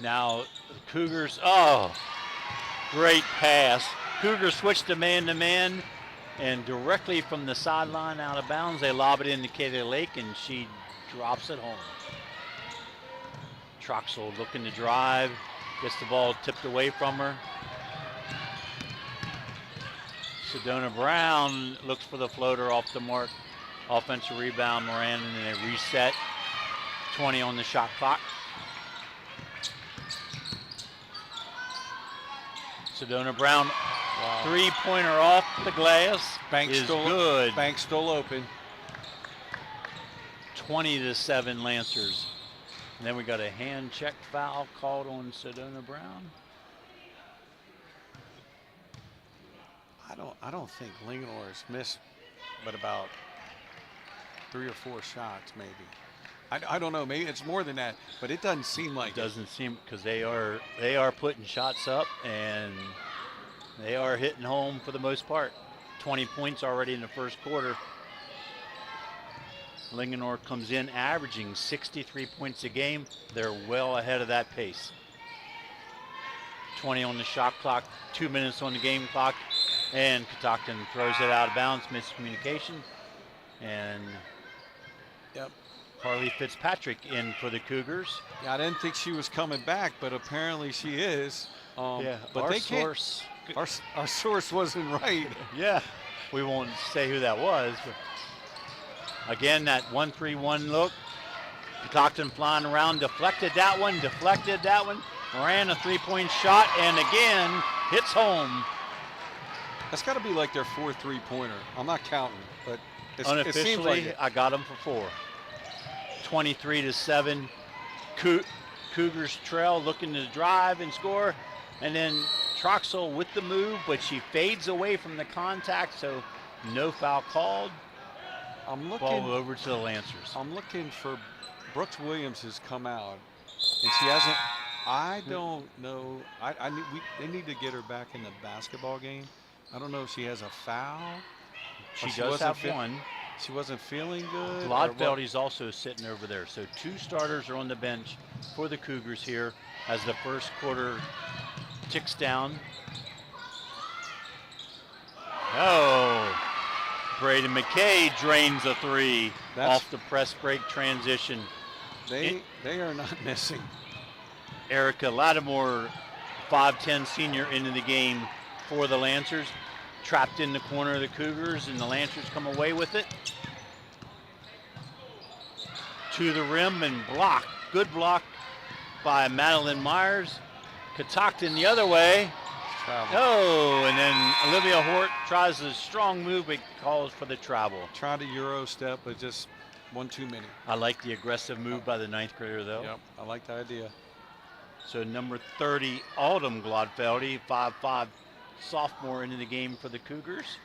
Now, Cougars, oh, great pass. Cougars switched to man, and directly from the sideline out of bounds, they lob it into Katie Lake, and she drops it home. Troxel looking to drive, gets the ball tipped away from her. Sedona Brown looks for the floater off the mark. Offensive rebound, Moran, and then a reset. 20 on the shot clock. Sedona Brown, wow. Three-pointer off the glass. Bank is still good. Bank still open. 20-7 Lancers. And then we got a hand check foul called on Sedona Brown. I don't think Linganore has missed but about 3 or 4 shots maybe. I don't know, maybe it's more than that, but it doesn't seem like it. Doesn't seem, because they are putting shots up and they are hitting home for the most part. 20 points already in the first quarter. Linganore comes in averaging 63 points a game. They're well ahead of that pace. 20 on the shot clock, 2 minutes on the game clock, and Catoctin throws it out of bounds, miscommunication. And yep. Harley Fitzpatrick in for the Cougars. Yeah, I didn't think she was coming back, but apparently she is. Yeah, but our source wasn't right. Yeah, we won't say who that was. But again, that 1-3-1 look. Catoctin flying around, deflected that one. Moran, a three-point shot, and again, hits home. That's got to be like their 4th three-pointer. I'm not counting, but unofficially, it seems like it. I got them for 4. 23-7. Cougars trail, looking to drive and score, and then Troxel with the move, but she fades away from the contact, so no foul called. Ball over to the Lancers. I'm looking for Brooks Williams has come out, and she hasn't. I don't know. They need to get her back in the basketball game. I don't know if she has a foul. She does have one. She wasn't feeling good. Glodfeldy's also sitting over there. So 2 starters are on the bench for the Cougars here as the first quarter ticks down. Oh, Braden McKay drains a 3 off the press break transition. They are not missing. Erica Lattimore, 5'10" senior, into the game for the Lancers. Trapped in the corner of the Cougars, and the Lancers come away with it. To the rim and block. Good block by Madeline Myers. Catoctin the other way. Oh, and then Olivia Hort tries a strong move, but calls for the travel. Tried a Euro step, but just one too many. I like the aggressive move by the 9th grader, though. Yep, I like the idea. So number 30, Autumn Glodfeldy, 5'5", sophomore, into the game for the Cougars.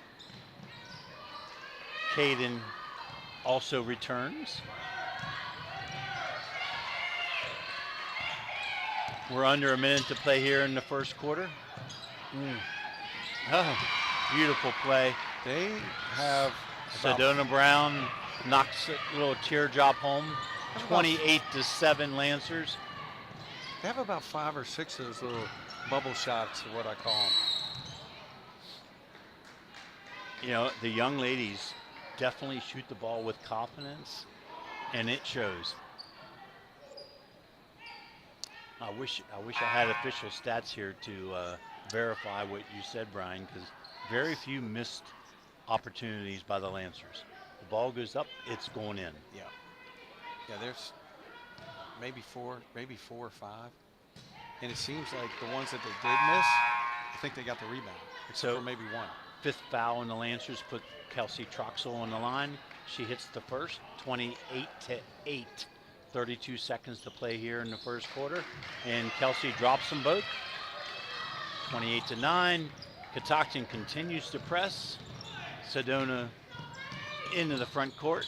Caden also returns. We're under a minute to play here in the first quarter. Oh, beautiful play. They have Sedona Brown knocks a little teardrop home. 28-7 Lancers. They have about 5 or 6 of those little bubble shots, or what I call them. You know, the young ladies definitely shoot the ball with confidence, and it shows. I wish I had official stats here to verify what you said, Brian, because very few missed opportunities by the Lancers. The ball goes up, it's going in. Yeah. Yeah, there's maybe 4 or 5. And it seems like the ones that they did miss, I think they got the rebound, except for maybe 1. 5th foul on the Lancers put Kelsey Troxel on the line. She hits the first, 28-8. 32 seconds to play here in the first quarter. And Kelsey drops them both. 28-9. Catoctin continues to press. Sedona into the front court.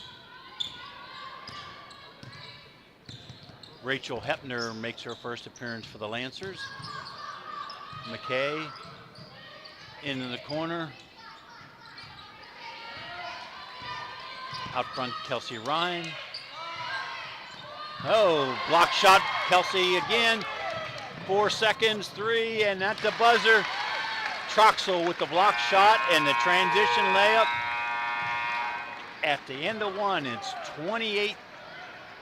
Rachel Hepner makes her first appearance for the Lancers. McKay into the corner. Out front, Kelsey Ryan. Oh, block shot, Kelsey again. 4 seconds, 3, and at the buzzer, Troxel with the block shot and the transition layup. At the end of one, it's 28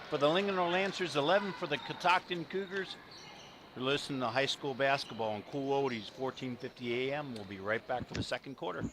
for the Linganore Lancers, 11 for the Catoctin Cougars. You're listening to high school basketball on Cool Oldies, 1450 AM. We'll be right back for the second quarter.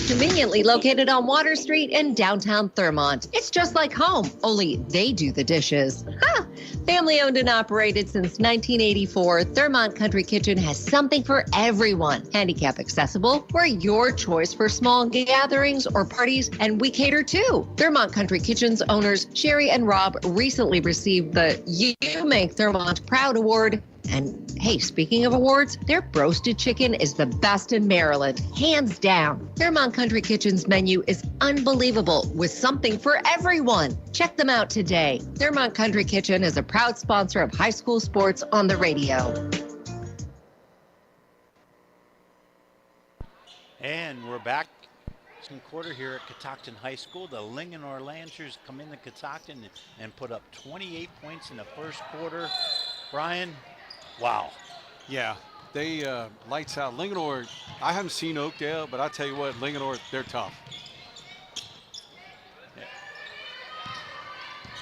Conveniently located on Water Street in downtown Thurmont. It's just like home, only they do the dishes. Ha! Family owned and operated since 1984, Thurmont Country Kitchen has something for everyone. Handicap accessible, we're your choice for small gatherings or parties, and we cater too. Thurmont Country Kitchen's owners, Sherry and Rob, recently received the You Make Thurmont Proud Award. And hey, speaking of awards, their roasted chicken is the best in Maryland, hands down. Thurmont Country Kitchen's menu is unbelievable with something for everyone. Check them out today. Thurmont Country Kitchen is a proud sponsor of high school sports on the radio. And we're back. Second quarter here at Catoctin High School. The Linganore Lancers come into Catoctin and put up 28 points in the first quarter. Brian, wow. Yeah, they lights out. Linganore, I haven't seen Oakdale, but I tell you what, Linganore, they're tough. Yeah.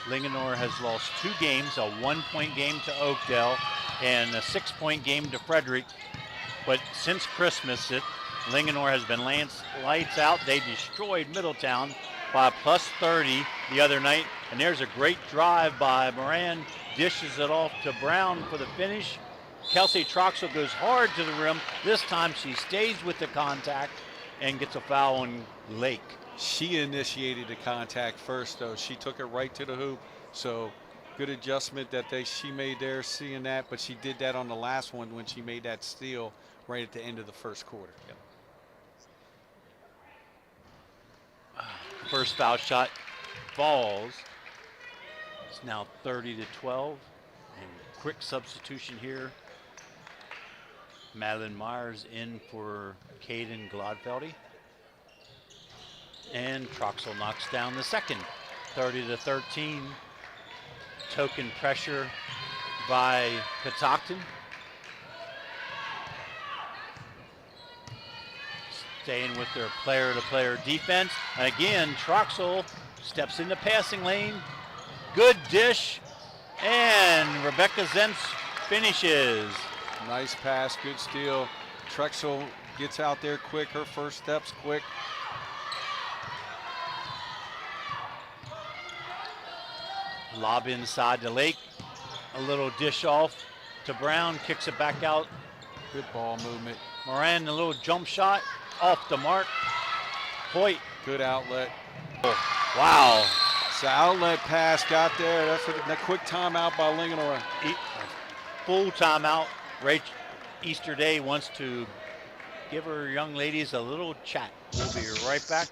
Linganore has lost 2 games, a 1-point game to Oakdale and a 6-point game to Frederick. But since Christmas, Linganore has been lights out. They destroyed Middletown by +30 the other night. And there's a great drive by Moran. Dishes it off to Brown for the finish. Kelsey Troxel goes hard to the rim. This time she stays with the contact and gets a foul on Lake. She initiated the contact first, though. She took it right to the hoop. So good adjustment that she made there, seeing that. But she did that on the last one when she made that steal right at the end of the first quarter. Yep. First foul shot falls. It's now 30-12. And quick substitution here. Madeline Myers in for Caden Glodfeldy. And Troxel knocks down the second. 30-13. Token pressure by Catoctin. Staying with their player-to-player defense. And again, Troxel steps in the passing lane. Good dish. And Rebecca Zentz finishes. Nice pass, good steal. Troxel gets out there quick. Her first step's quick. Lob inside to Lake. A little dish off to Brown. Kicks it back out. Good ball movement. Moran, a little jump shot off the mark. Hoyt. Good outlet. Oh, wow. So outlet pass got there. That's that quick timeout by Linganore. Full timeout. Rach Easterday wants to give her young ladies a little chat. We'll be right back.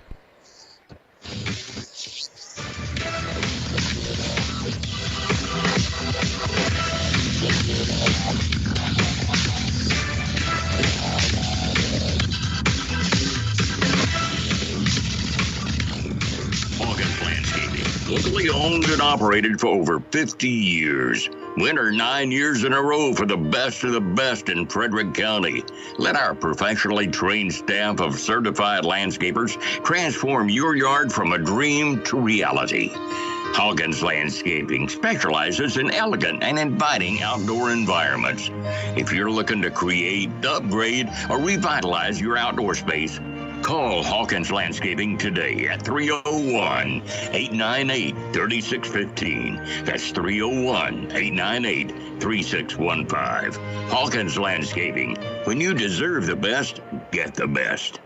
Locally owned and operated for over 50 years. Winner 9 years in a row for the best of the best in Frederick County. Let our professionally trained staff of certified landscapers transform your yard from a dream to reality. Hawkins Landscaping specializes in elegant and inviting outdoor environments. If you're looking to create, upgrade, or revitalize your outdoor space, call Hawkins Landscaping today at 301-898-3615. That's 301-898-3615. Hawkins Landscaping. When you deserve the best, get the best.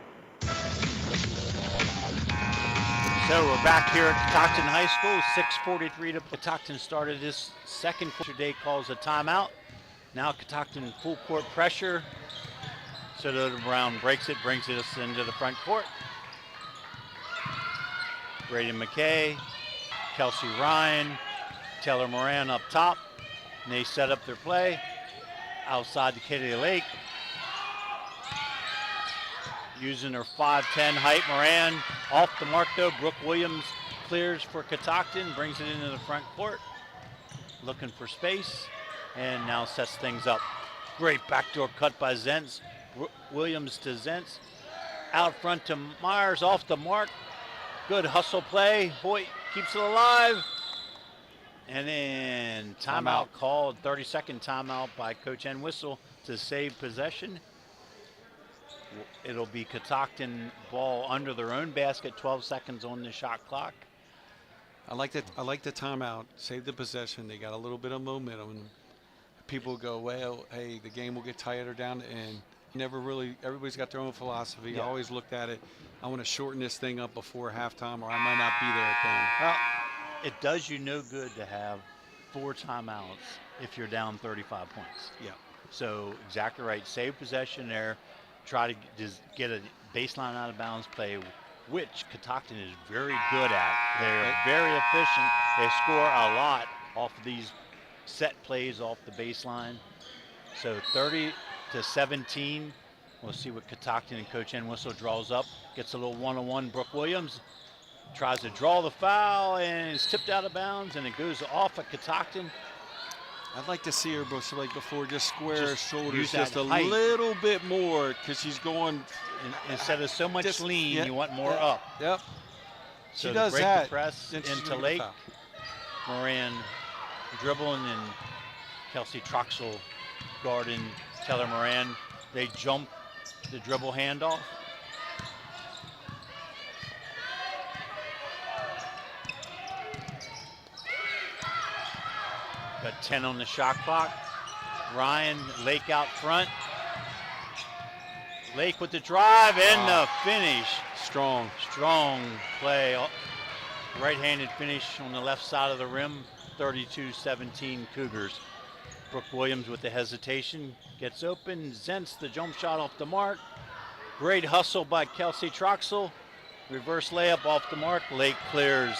So we're back here at Catoctin High School. 6:43 to Catoctin started this second quarter. Day calls a timeout. Now Catoctin full court pressure. So Brown breaks it, brings it into the front court. Brady McKay, Kelsey Ryan, Taylor Moran up top, and they set up their play outside the Kitty Lake. Using her 5'10" height, Moran off the mark though. Brooke Williams clears for Catoctin, brings it into the front court. Looking for space, and now sets things up. Great backdoor cut by Zentz. Williams to Zentz. Out front to Myers, off the mark. Good hustle play. Hoyt keeps it alive. And then timeout called, 30-second timeout by Coach Entwistle to save possession. It'll be Catoctin ball under their own basket, 12 seconds on the shot clock. I like that. I like the timeout. Save the possession. They got a little bit of momentum. People go, well, hey, the game will get tighter down, and never really. Everybody's got their own philosophy. Yeah. I always looked at it. I want to shorten this thing up before halftime, or I might not be there at the end. Well, it does you no good to have 4 timeouts if you're down 35 points. Yeah. So exactly right. Save possession there. Try to just get a baseline out of bounds play, which Catoctin is very good at. They're very efficient. They score a lot off of these set plays off the baseline. So 30-17. We'll see what Catoctin and Coach Entwistle draws up. Gets a little one-on-one. Brooke Williams tries to draw the foul and is tipped out of bounds, and it goes off at Catoctin. I'd like to see her before just square Just shoulders use just that a height. little bit more, because she's going. Instead of so much Just- lean, yeah, you want more yeah, up. Yep. So She to does break that. the press then she's into gonna get Lake. fouled. Moran dribbling and Kelsey Troxel guarding Taylor Moran. They jump the dribble handoff. Got 10 on the shot clock. Ryan, Lake out front. Lake with the drive and the finish. Strong. Strong play. Right-handed finish on the left side of the rim. 32-17 Cougars. Brooke Williams with the hesitation. Gets open. Zentz the jump shot off the mark. Great hustle by Kelsey Troxel. Reverse layup off the mark. Lake clears.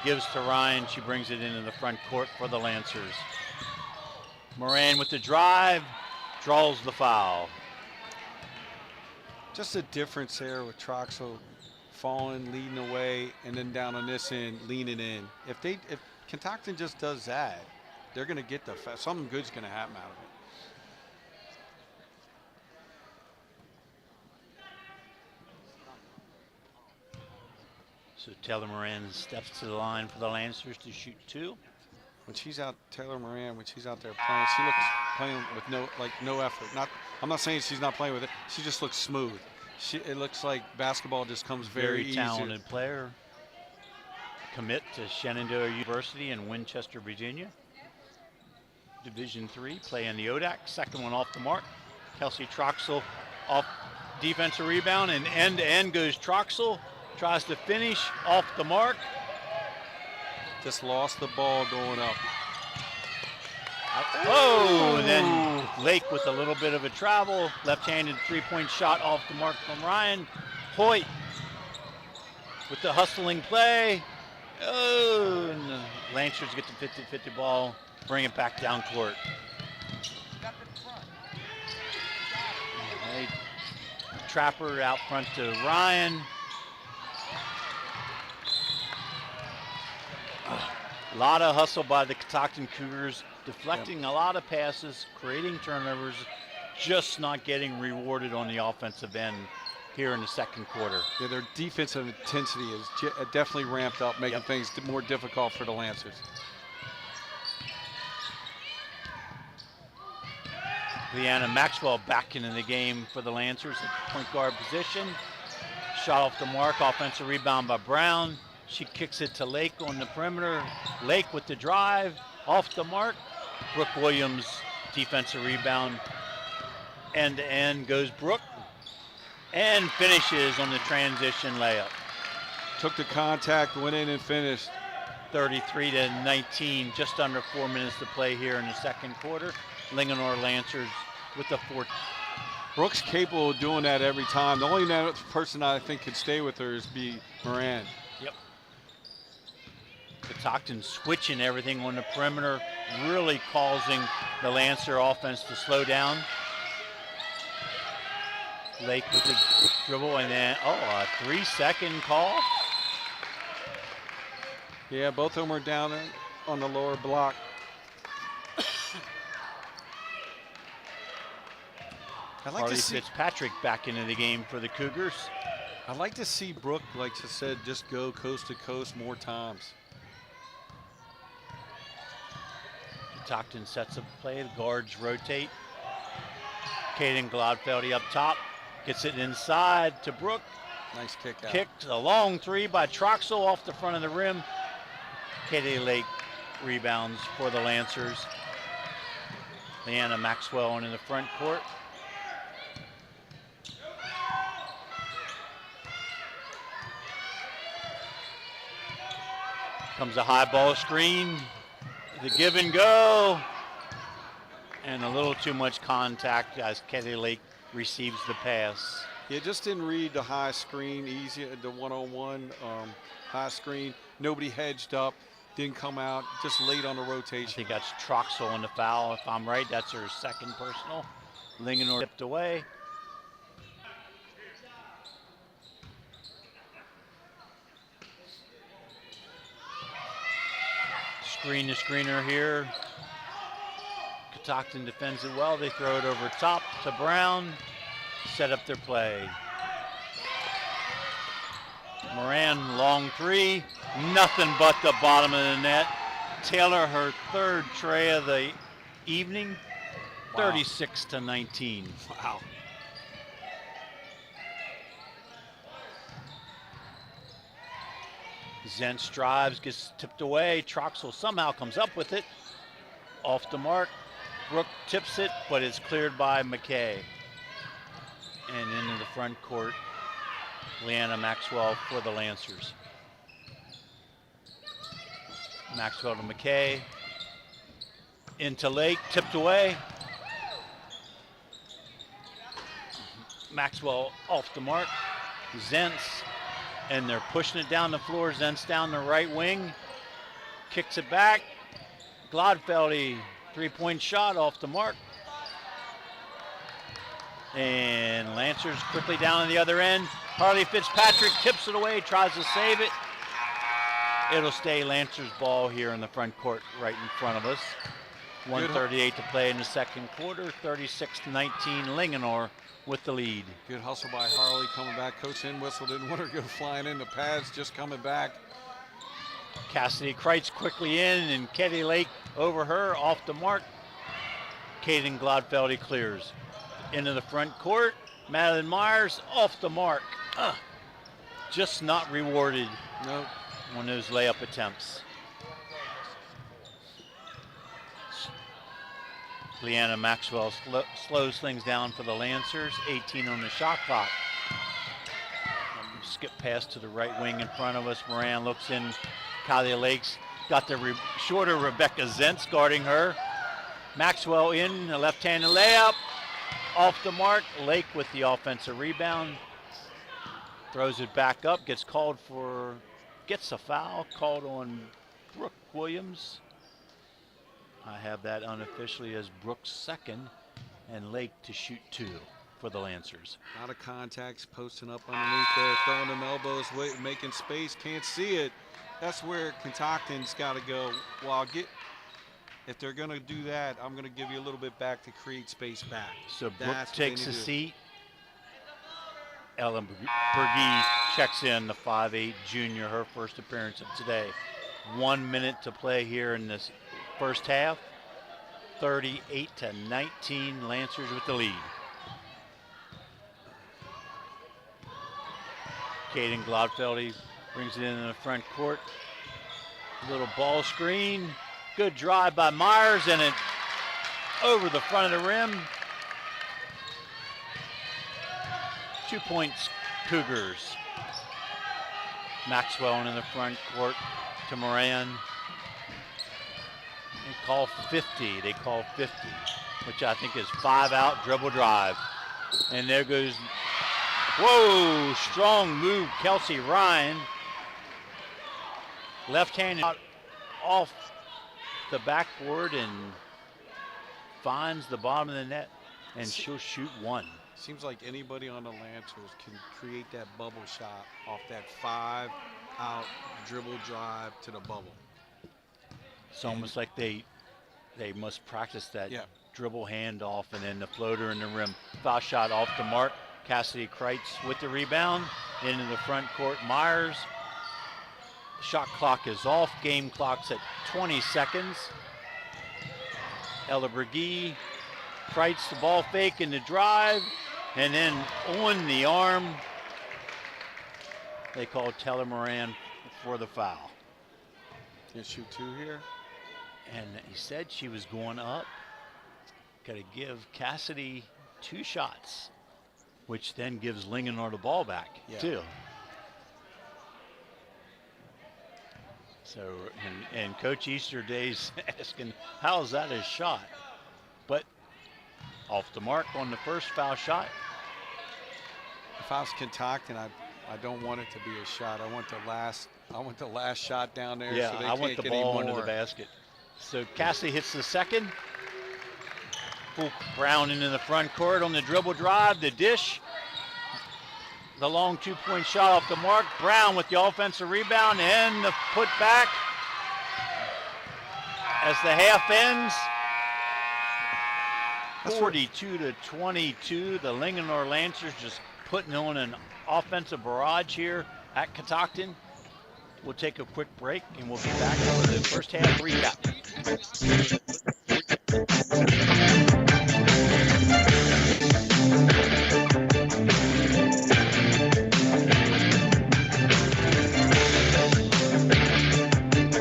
Gives to Ryan. She brings it into the front court for the Lancers. Moran with the drive. Draws the foul. Just a difference there with Troxel falling, leading away, and then down on this end, leaning in. If Catoctin just does that, they're going to get something good's going to happen out of it. So Taylor Moran steps to the line for the Lancers to shoot 2. When she's out, Taylor Moran, when she's out there playing, she looks playing with no effort. I'm not saying she's not playing with it. She just looks smooth. It looks like basketball just comes very easy. Talented player. Commit to Shenandoah University in Winchester, Virginia. Division III, play in the ODAC. Second one off the mark. Kelsey Troxel off defensive rebound, and end-to-end goes Troxel. Tries to finish off the mark. Just lost the ball going up. Oh, and then Lake with a little bit of a travel. Left-handed three-point shot off the mark from Ryan. Hoyt with the hustling play. Oh, and the Lancers get the 50-50 ball. Bring it back down court. They trap her out front to Ryan. A lot of hustle by the Catoctin Cougars, deflecting a lot of passes, creating turnovers, just not getting rewarded on the offensive end here in the second quarter. Yeah, their defensive intensity is definitely ramped up, making things more difficult for the Lancers. Leanna Maxwell back into the game for the Lancers at point guard position. Shot off the mark, offensive rebound by Brown. She kicks it to Lake on the perimeter. Lake with the drive, off the mark. Brooke Williams, defensive rebound. End to end goes Brooke. And finishes on the transition layup. Took the contact, went in and finished. 33-19, just under 4 minutes to play here in the second quarter. Linganore Lancers with the 4th. Brooke's capable of doing that every time. The only person I think could stay with her is Moran. Yep. Catoctin switching everything on the perimeter, really causing the Lancer offense to slow down. Lake with the dribble, and then, a 3-second call. Yeah, both of them are down on the lower block. I'd like Harley to see Fitzpatrick back into the game for the Cougars. I'd like to see Brooke, like I said, just go coast to coast more times. Catoctin sets up play, the guards rotate. Kaden Glodfeldy up top, gets it inside to Brooke. Nice kick out. Kicked a long three by Troxel off the front of the rim. Katie Lake rebounds for the Lancers. Leanna Maxwell in the front court. Comes a high ball screen. The give and go. And a little too much contact as Katie Lake receives the pass. Yeah, just didn't read the high screen, easy, the one-on-one high screen. Nobody hedged up, didn't come out, just late on the rotation. I think that's Troxel on the foul. If I'm right, that's her second personal. Linganor tipped away. Screen to screener here. Catoctin defends it well. They throw it over top to Brown. Set up their play. Moran, long three. Nothing but the bottom of the net. Taylor, her third tray of the evening. Wow. 36-19. Wow. Zentz drives, gets tipped away. Troxel somehow comes up with it. Off the mark. Brooke tips it, but it's cleared by McKay. And into the front court, Leanna Maxwell for the Lancers. Maxwell to McKay. Into Lake, tipped away. Maxwell off the mark. Zentz, and they're pushing it down the floor. Zentz down the right wing. Kicks it back. Glodfeldy, three-point shot off the mark. And Lancers quickly down on the other end. Harley Fitzpatrick tips it away, tries to save it. It'll stay Lancers ball here in the front court right in front of us. 1:38 to play in the second quarter. 36-19, Linganore with the lead. Good hustle by Harley coming back. Coach Inwhistle didn't want her to go flying in the pads, just coming back. Cassidy Kreitz quickly in, and Katie Lake over her, off the mark. Kaden Glodfeldy clears. Into the front court. Madeline Myers off the mark. Just not rewarded. Nope. On those layup attempts. Leanna Maxwell slows things down for the Lancers. 18 on the shot clock. Skip pass to the right wing in front of us. Moran looks in. Kylie Lake's got the shorter Rebecca Zentz guarding her. Maxwell in, a left-handed layup. Off the mark. Lake with the offensive rebound. Throws it back up. Gets a foul called on Brooke Williams. I have that unofficially as Brooks' second, and Lake to shoot two for the Lancers. A lot of contacts, posting up underneath there, throwing them elbows, making space, can't see it. That's where Catoctin's got to go. Well, if they're going to do that, I'm going to give you a little bit back to create space back. So Brooke takes a seat. Ellen Berge checks in, the 5'8" junior, her first appearance of today. 1 minute to play here in this first half. 38-19, Lancers with the lead. Kaden Glodfeldy brings it in the front court. Little ball screen. Good drive by Myers, and it over the front of the rim. 2 points, Cougars. Maxwell in the front court to Moran. They call 50, which I think is 5 out, dribble drive. And there goes, whoa, strong move, Kelsey Ryan. Left-handed out off the backboard and finds the bottom of the net, and she'll shoot one. Seems like anybody on the Lancers can create that bubble shot off that 5-out dribble drive to the bubble. It's almost like they must practice that dribble handoff and then the floater in the rim. Foul shot off the mark. Cassidy Kreitz with the rebound into the front court. Myers. Shot clock is off. Game clock's at 20 seconds. Ella Berge. Kreitz the ball fake in the drive. And then on the arm, they call Taylor Moran for the foul. Can shoot two here. And he said she was going up. Got to give Cassidy 2 shots, which then gives Lingenor the ball back, too. So, and Coach Easterday's asking, how is that a shot? But off the mark on the first foul shot. If I was Kentucky, I don't want it to be a shot. I want the last shot down there. Yeah, so they I want can't the get ball any under more. the basket. So Cassidy hits the second. Brown into the front court on the dribble drive, the dish. The long 2-point shot off the mark. Brown with the offensive rebound and the putback as the half ends. 42-22. The Lingenor Lancers just putting on an offensive barrage here at Catoctin. We'll take a quick break and we'll be back for the first half recap.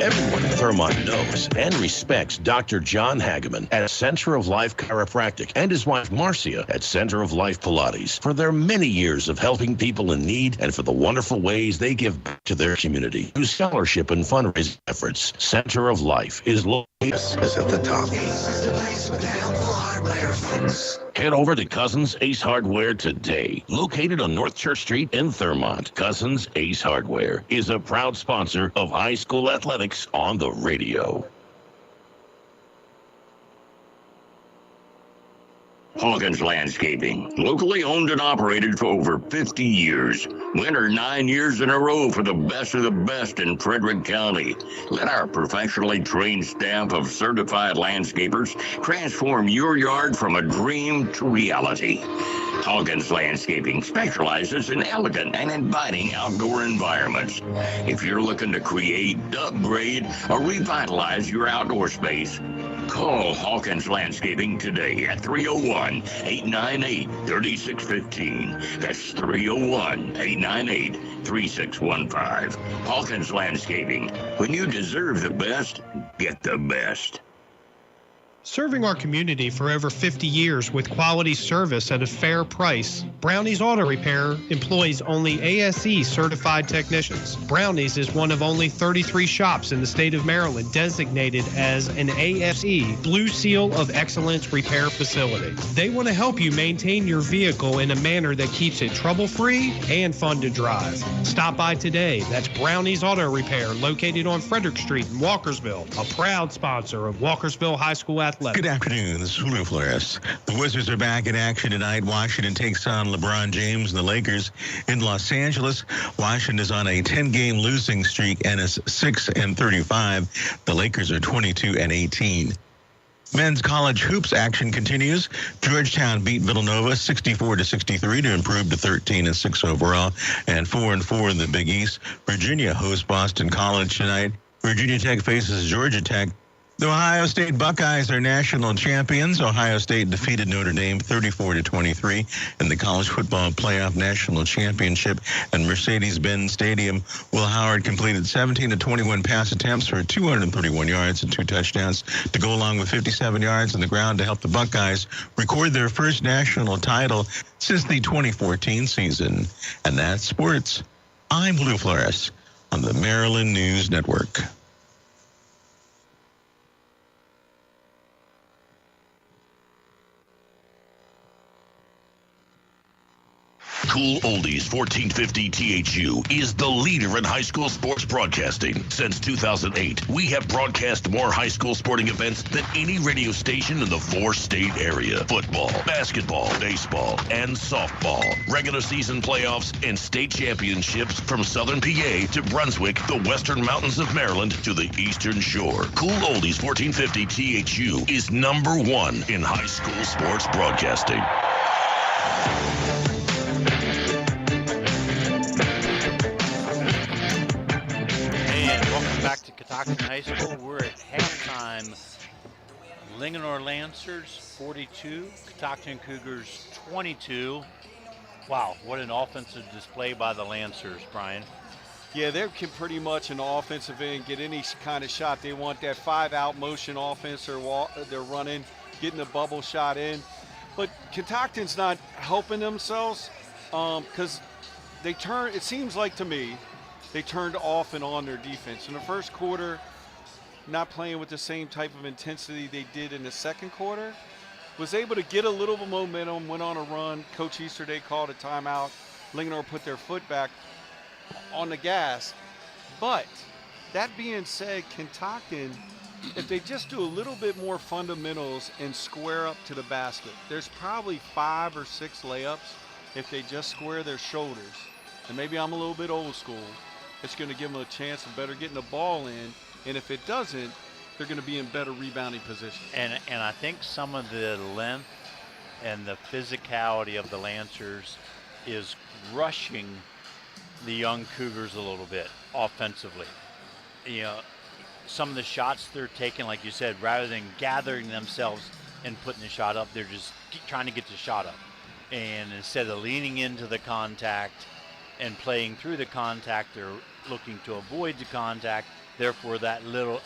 Everyone in Thurmont knows and respects Dr. John Hageman at Center of Life Chiropractic and his wife Marcia at Center of Life Pilates for their many years of helping people in need and for the wonderful ways they give back to their community through scholarship and fundraising efforts. Center of Life is located at the top. Head over to Cousins Ace Hardware today. Located on North Church Street in Thurmont, Cousins Ace Hardware is a proud sponsor of high school athletics on the radio. Hawkins Landscaping, locally owned and operated for over 50 years. Winner 9 years in a row for the best of the best in Frederick County. Let our professionally trained staff of certified landscapers transform your yard from a dream to reality. Hawkins Landscaping specializes in elegant and inviting outdoor environments. If you're looking to create, upgrade, or revitalize your outdoor space, call Hawkins Landscaping today at 301-898-3615. That's 301-898-3615. Hawkins Landscaping. When you deserve the best, get the best. Serving our community for over 50 years with quality service at a fair price, Brownie's Auto Repair employs only ASE certified technicians. Brownie's is one of only 33 shops in the state of Maryland designated as an ASE Blue Seal of Excellence repair facility. They want to help you maintain your vehicle in a manner that keeps it trouble-free and fun to drive. Stop by today. That's Brownie's Auto Repair, located on Frederick Street in Walkersville, a proud sponsor of Walkersville High School Athletics. Good afternoon. This is Julio Flores. The Wizards are back in action tonight. Washington takes on LeBron James and the Lakers in Los Angeles. Washington is on a 10-game losing streak and is 6-35. The Lakers are 22-18. Men's college hoops action continues. Georgetown beat Villanova 64-63 to improve to 13-6 overall and 4-4 in the Big East. Virginia hosts Boston College tonight. Virginia Tech faces Georgia Tech. The Ohio State Buckeyes are national champions. Ohio State defeated Notre Dame 34-23 in the College Football Playoff National Championship at Mercedes-Benz Stadium. Will Howard completed 17 of 21 pass attempts for 231 yards and 2 touchdowns to go along with 57 yards on the ground to help the Buckeyes record their first national title since the 2014 season. And that's sports. I'm Lou Flores on the Maryland News Network. Cool Oldies 1450 THU is the leader in high school sports broadcasting. Since 2008, we have broadcast more high school sporting events than any radio station in the 4-state area. Football, basketball, baseball, and softball. Regular season playoffs and state championships from Southern PA to Brunswick, the Western Mountains of Maryland to the Eastern Shore. Cool Oldies 1450 THU is number one in high school sports broadcasting. And welcome back to Catoctin High School. We're at halftime. Linganore Lancers 42, Catoctin Cougars 22. Wow, what an offensive display by the Lancers, Brian. Yeah, they can pretty much in the offensive end get any kind of shot they want. That 5-out motion offense they're running, getting the bubble shot in. But Catoctin's not helping themselves because it seems like to me, they turned off and on their defense. In the first quarter, not playing with the same type of intensity they did in the second quarter. Was able to get a little bit of momentum, went on a run. Coach Easterday called a timeout. Linganore put their foot back on the gas. But that being said, Catoctin, if they just do a little bit more fundamentals and square up to the basket, there's probably 5 or 6 layups if they just square their shoulders. And maybe I'm a little bit old school. It's going to give them a chance of better getting the ball in. And if it doesn't, they're going to be in better rebounding position. And I think some of the length and the physicality of the Lancers is rushing the young Cougars a little bit offensively. You know, some of the shots they're taking, like you said, rather than gathering themselves and putting the shot up, they're just trying to get the shot up. And instead of leaning into the contact and playing through the contact, they're looking to avoid the contact. Therefore, that little,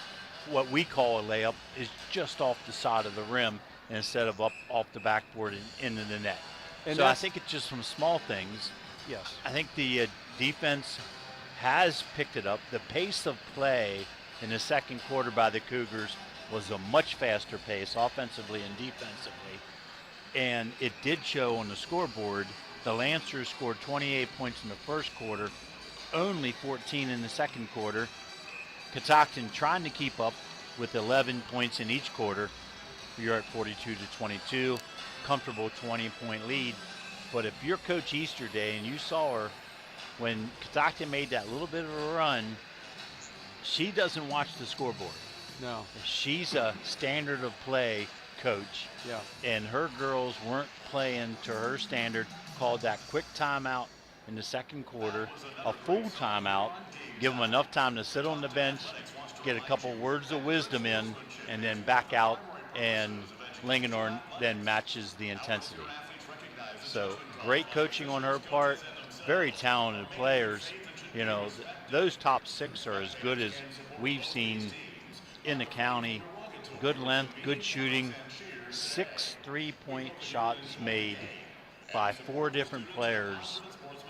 what we call a layup, is just off the side of the rim instead of up off the backboard and into the net. And so I think it's just some small things. Yes. I think the defense has picked it up. The pace of play in the second quarter by the Cougars was a much faster pace offensively and defensively. And it did show on the scoreboard. The Lancers scored 28 points in the first quarter, only 14 in the second quarter. Catoctin trying to keep up with 11 points in each quarter. You're at 42-22, comfortable 20-point lead. But if you're Coach Easterday and you saw her when Catoctin made that little bit of a run, she doesn't watch the scoreboard. No. She's a standard of play coach. Yeah. And her girls weren't playing to her standard, called that quick timeout in the second quarter, a full timeout, give them enough time to sit on the bench, get a couple words of wisdom in, and then back out, and Linganore then matches the intensity. So great coaching on her part, very talented players. You know, those top 6 are as good as we've seen in the county. Good length, good shooting, 6 3-point shots made by 4 different players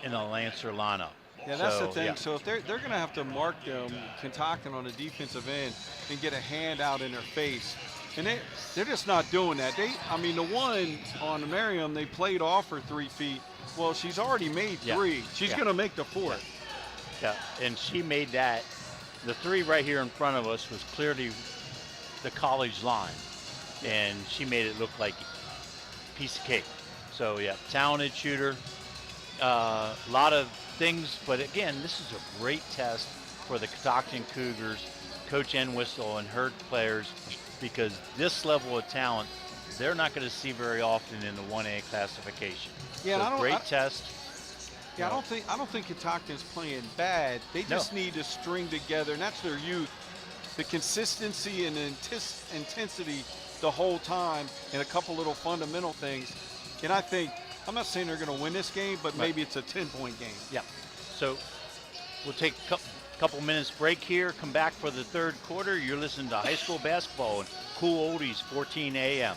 in the Lancer lineup. Yeah, that's the thing. Yeah. So if they're going to have to mark them, Catoctin on the defensive end, and get a hand out in their face. And they're just not doing that. The one on Merriam, they played off her 3 feet. Well, she's already made 3. She's going to make the 4th. Yeah, and she made that. The 3 right here in front of us was clearly the college line. And she made it look like a piece of cake. So, yeah, talented shooter. A lot of things, but again, this is a great test for the Catoctin Cougars, Coach Entwistle and her players, because this level of talent, they're not going to see very often in the 1A classification. Yeah, so great test. Yeah, I don't think Catoctin's playing bad. They just need to string together, and that's their youth, the consistency and the intensity the whole time, and a couple little fundamental things. And I think, I'm not saying they're going to win this game, but maybe it's a 10-point game. Yeah. So we'll take a couple minutes break here, come back for the third quarter. You're listening to high school basketball and Cool Oldies 14 AM.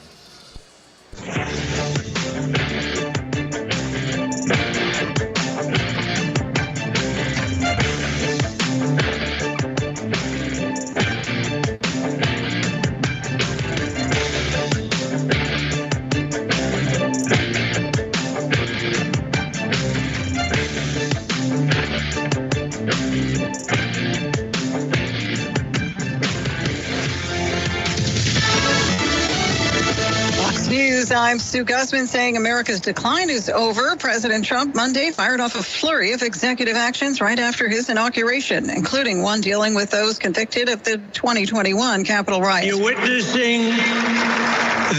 News, I'm Sue Gusman saying America's decline is over. President Trump Monday fired off a flurry of executive actions right after his inauguration, including one dealing with those convicted of the 2021 Capitol riot. You're witnessing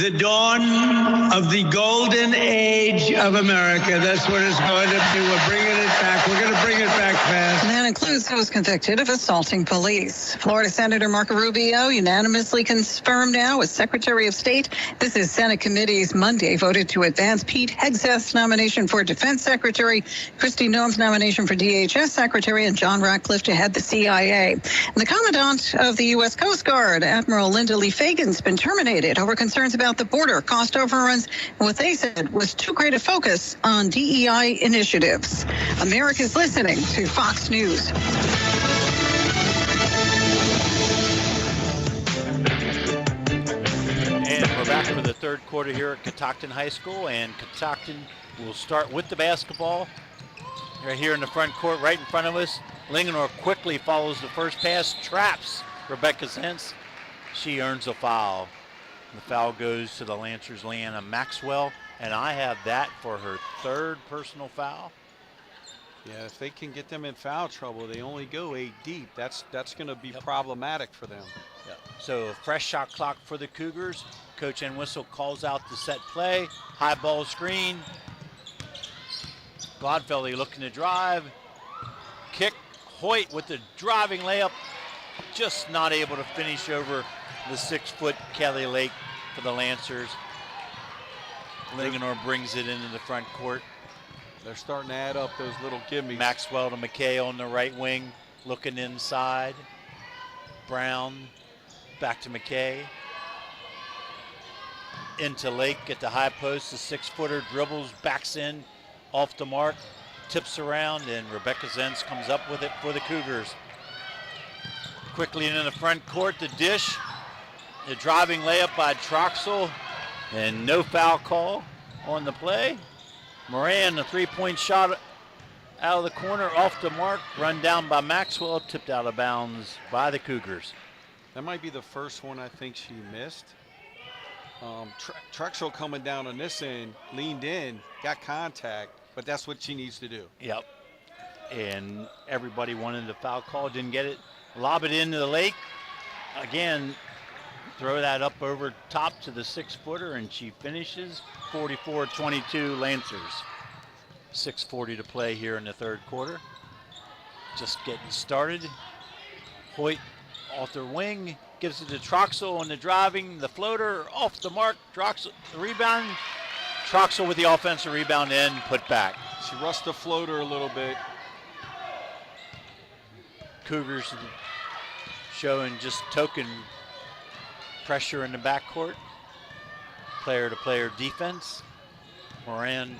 the dawn of the golden age of America. That's what it's going to be. We're bringing it back. We're going to bring it back fast. And that includes those convicted of assaulting police. Florida Senator Marco Rubio unanimously confirmed now as Secretary of State. This is Senate committees Monday voted to advance Pete Hegseth's nomination for Defense Secretary, Kristi Noem's nomination for DHS Secretary, and John Ratcliffe to head the CIA. And the Commandant of the U.S. Coast Guard, Admiral Linda Lee Fagan's been terminated over concerns about the border, cost overruns, and what they said was too great a focus on DEI initiatives. America's listening to Fox News. And we're back for the third quarter here at Catoctin High School, and Catoctin will start with the basketball right here in the front court, right in front of us. Linganore quickly follows the first pass, traps Rebecca Zentz. She earns a foul. The foul goes to the Lancers' Leanna Maxwell, and I have that for her third personal foul. Yeah, if they can get them in foul trouble, they only go 8 deep. That's going to be problematic for them. Yep. So a fresh shot clock for the Cougars. Coach Entwistle calls out the set play. High ball screen. Gladfeldy looking to drive. Kick. Hoyt with the driving layup. Just not able to finish over the 6-foot Kelly Lake for the Lancers. Linganore brings it into the front court. They're starting to add up those little gimmies. Maxwell to McKay on the right wing, looking inside. Brown back to McKay. Into Lake at the high post. The 6-footer dribbles, backs in, off the mark, tips around, and Rebecca Zentz comes up with it for the Cougars. Quickly into the front court, the dish. The driving layup by Troxel, and no foul call on the play. Moran, the three-point shot out of the corner, off the mark, run down by Maxwell, tipped out of bounds by the Cougars. That might be the first one I think she missed. Troxel coming down on this end, leaned in, got contact, but that's what she needs to do. Yep. And everybody wanted the foul call, didn't get it. Lob it into the Lake. Again, throw that up over top to the 6-footer, and she finishes 44-22 Lancers. 6:40 to play here in the third quarter. Just getting started. Hoyt off the wing, gives it to Troxel on the driving, the floater off the mark. Troxel, the rebound. Troxel with the offensive rebound in, put back. She rushed the floater a little bit. Cougars showing just token pressure in the backcourt. Player-to-player defense. Moran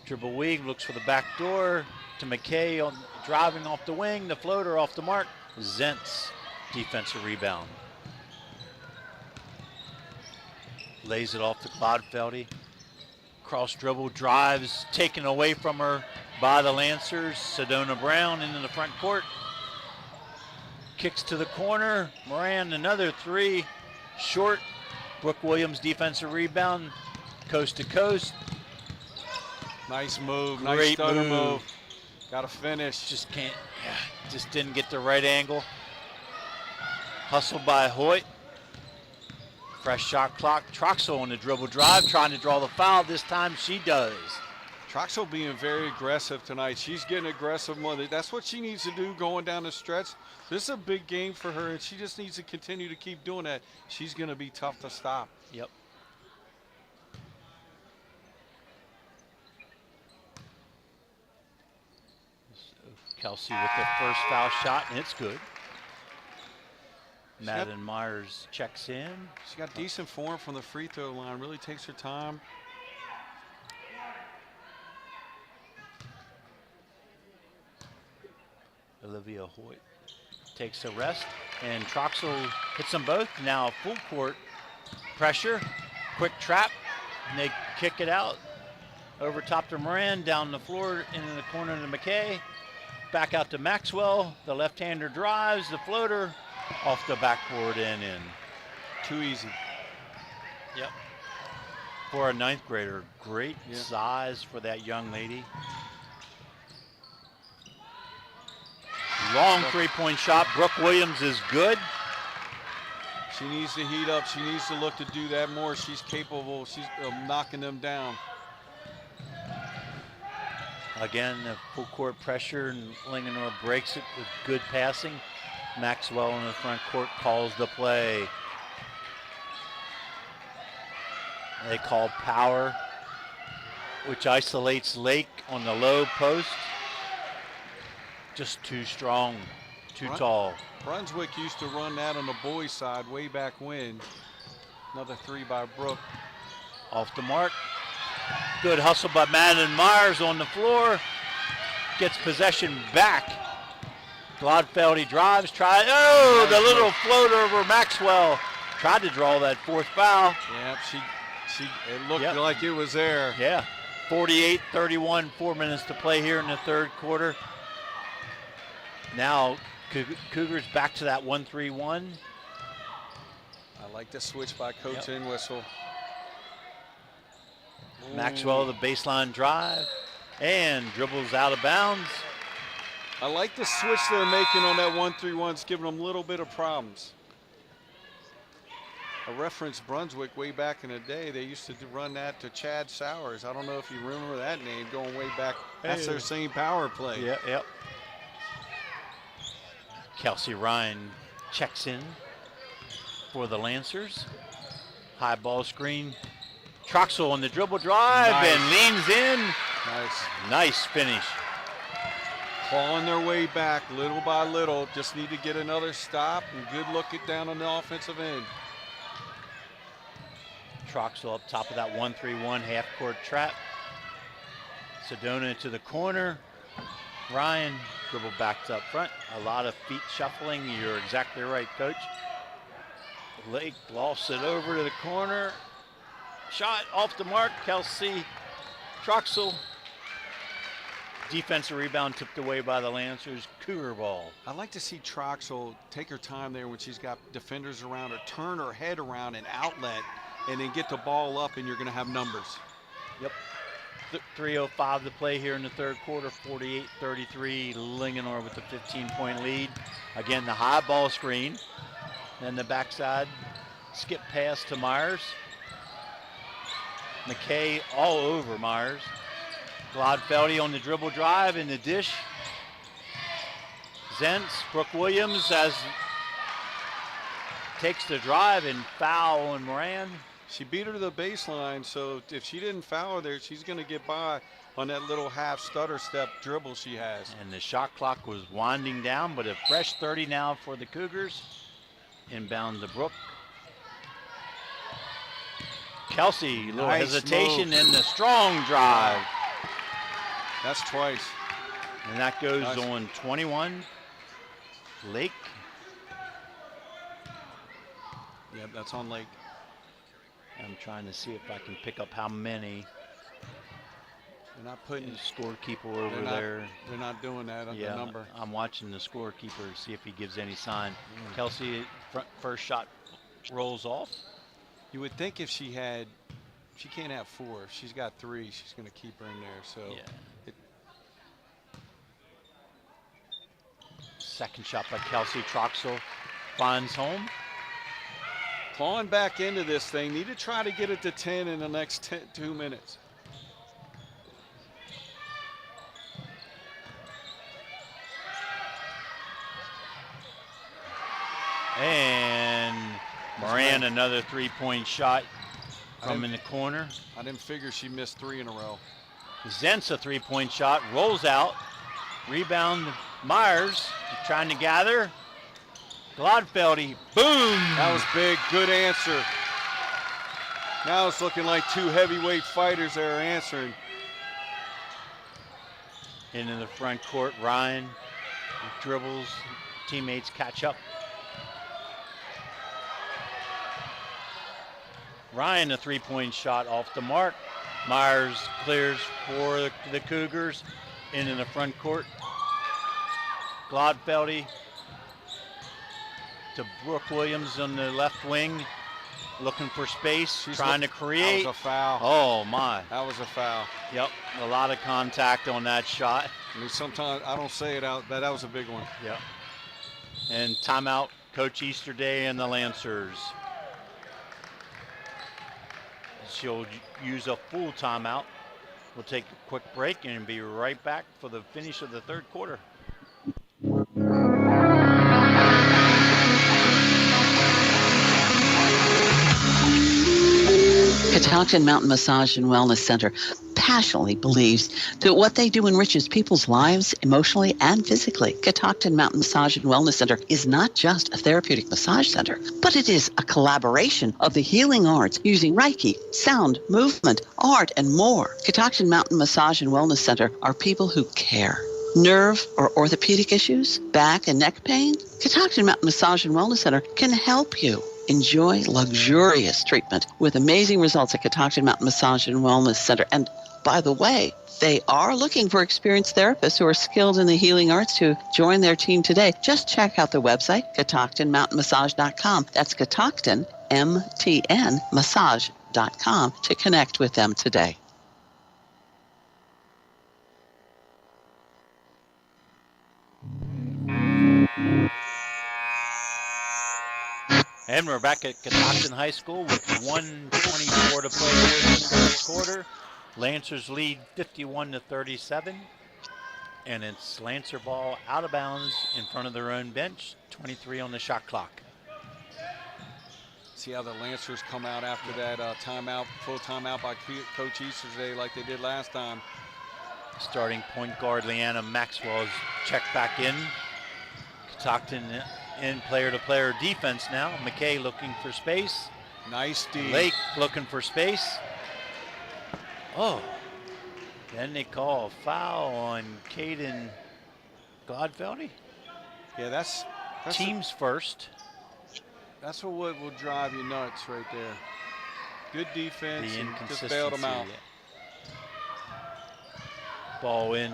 dribble weave, looks for the back door to McKay on driving off the wing, the floater off the mark. Zentz defensive rebound. Lays it off to Gladfeldy. Cross dribble, drives, taken away from her by the Lancers. Sedona Brown into the front court. Kicks to the corner. Moran, another three. Short. Brooke Williams defensive rebound. Coast to coast. Nice move. Great nice stutter move. move. Got to finish. Just can't, just didn't get the right angle. Hustled by Hoyt. Fresh shot clock. Troxel on the dribble drive, trying to draw the foul. This time she does. Troxel being very aggressive tonight. She's getting aggressive more. That's what she needs to do going down the stretch. This is a big game for her, and she just needs to continue to keep doing that. She's going to be tough to stop. Yep. Kelsey with the first foul shot, and it's good. Madden Myers checks in. She's got decent form from the free throw line. Really takes her time. Olivia Hoyt takes a rest, and Troxel hits them both. Now full court pressure, quick trap, and they kick it out. Over top to Moran, down the floor into the corner to McKay. Back out to Maxwell. The left-hander drives, the floater off the backboard and in. Too easy. Yep. For a 9th grader, great Yeah. size for that young lady. Long 3-point shot. Brooke Williams is good. She needs to heat up. She needs to look to do that more. She's capable of knocking them down. Again, the full court pressure, and Linganore breaks it with good passing. Maxwell in the front court calls the play. They call power, which isolates Lake on the low post. Just too strong, too tall. Brunswick used to run that on the boys' side way back when. Another 3 by Brooke. Off the mark. Good hustle by Madeline Myers on the floor. Gets possession back. Glodfeldy drives, the little floater over Maxwell. Tried to draw that 4th foul. Yeah, it looked like it was there. Yeah, 48-31, 4 minutes to play here in the 3rd quarter. Now Cougars back to that 1-3-1. I like the switch by Coach Entwistle. Maxwell, the baseline drive, and dribbles out of bounds. I like the switch they're making on that 1-3-1. It's giving them a little bit of problems. I referenced Brunswick way back in the day. They used to run that to Chad Sowers. I don't know if you remember that name going way back. That's their same power play. Yep. Kelsey Ryan checks in for the Lancers. High ball screen. Troxel on the dribble drive and leans in. Nice finish. Clawing their way back little by little. Just need to get another stop and good look it down on the offensive end. Troxel up top of that 1-3-1 half-court trap. Sedona to the corner. Ryan dribble backs up front. A lot of feet shuffling. You're exactly right, Coach. Lake lofts it over to the corner. Shot off the mark. Kelsey Troxel. Defensive rebound tipped away by the Lancers. Cougar ball. I like to see Troxel take her time there when she's got defenders around her, turn her head around and outlet, and then get the ball up, and you're going to have numbers. Yep. 3:05 to play here in the 3rd quarter. 48-33. Linganore with the 15-point lead. Again, the high ball screen. Then the backside skip pass to Myers. McKay all over Myers. Glodfeldy on the dribble drive in the dish. Zentz, Brooke Williams takes the drive and foul on Moran. She beat her to the baseline, so if she didn't foul her there, she's going to get by on that little half stutter step dribble she has. And the shot clock was winding down, but a fresh 30 now for the Cougars. Inbound to Brooke. Kelsey, little hesitation in the strong drive. That's twice. And that goes on 21. Lake. Yep, that's on Lake. I'm trying to see if I can pick up how many. They're not putting the scorekeeper over there. They're not doing that on the number. I'm watching the scorekeeper to see if he gives any sign. Kelsey, first shot rolls off. You would think if she can't have 4. If she's got 3, she's going to keep her in there. So second shot by Kelsey. Troxel finds home. Clawing back into this thing. Need to try to get it to 10 in the next 2 minutes. And Moran, another 3-point shot from in the corner. I didn't figure she missed 3 in a row. Zentz, a 3-point shot, rolls out. Rebound, Myers trying to gather. Glodfeldy, boom! That was big, good answer. Now it's looking like 2 heavyweight fighters that are answering. Into the front court, Ryan dribbles, teammates catch up. Ryan, a 3-point shot off the mark. Myers clears for the Cougars into the front court. Glodfeldy to Brooke Williams on the left wing. looking for space, She's trying to create. That was a foul. Oh, my. That was a foul. Yep, a lot of contact on that shot. I mean, sometimes I don't say it out, but that was a big one. Yep. And timeout, Coach Easterday and the Lancers. She'll use a full timeout. We'll take a quick break and be right back for the finish of the third quarter. Catoctin Mountain Massage and Wellness Center passionately believes that what they do enriches people's lives emotionally and physically. Catoctin Mountain Massage and Wellness Center is not just a therapeutic massage center, but it is a collaboration of the healing arts using Reiki, sound, movement, art, and more. Catoctin Mountain Massage and Wellness Center are people who care. Nerve or orthopedic issues, back and neck pain? Catoctin Mountain Massage and Wellness Center can help you. Enjoy luxurious treatment with amazing results at Catoctin Mountain Massage and Wellness Center. And by the way, they are looking for experienced therapists who are skilled in the healing arts to join their team today. Just check out the website, catoctinmountainmassage.com. That's Catoctin, MTN, massage.com to connect with them today. And we're back at Catoctin High School with 1:24 to play here in the third quarter. Lancers lead 51-37. And it's Lancer ball out of bounds in front of their own bench, 23 on the shot clock. See how the Lancers come out after that timeout, full timeout by Coach Easterday like they did last time. Starting point guard Leanna Maxwell is checked back in. Catoctin in player-to-player defense now. McKay looking for space. Nice D. Lake looking for space. Oh, then they call a foul on Caden Godfeldy. Yeah, that's teams first. That's what will drive you nuts right there. Good defense. The and inconsistency. just bailed them out. Yeah. Ball in.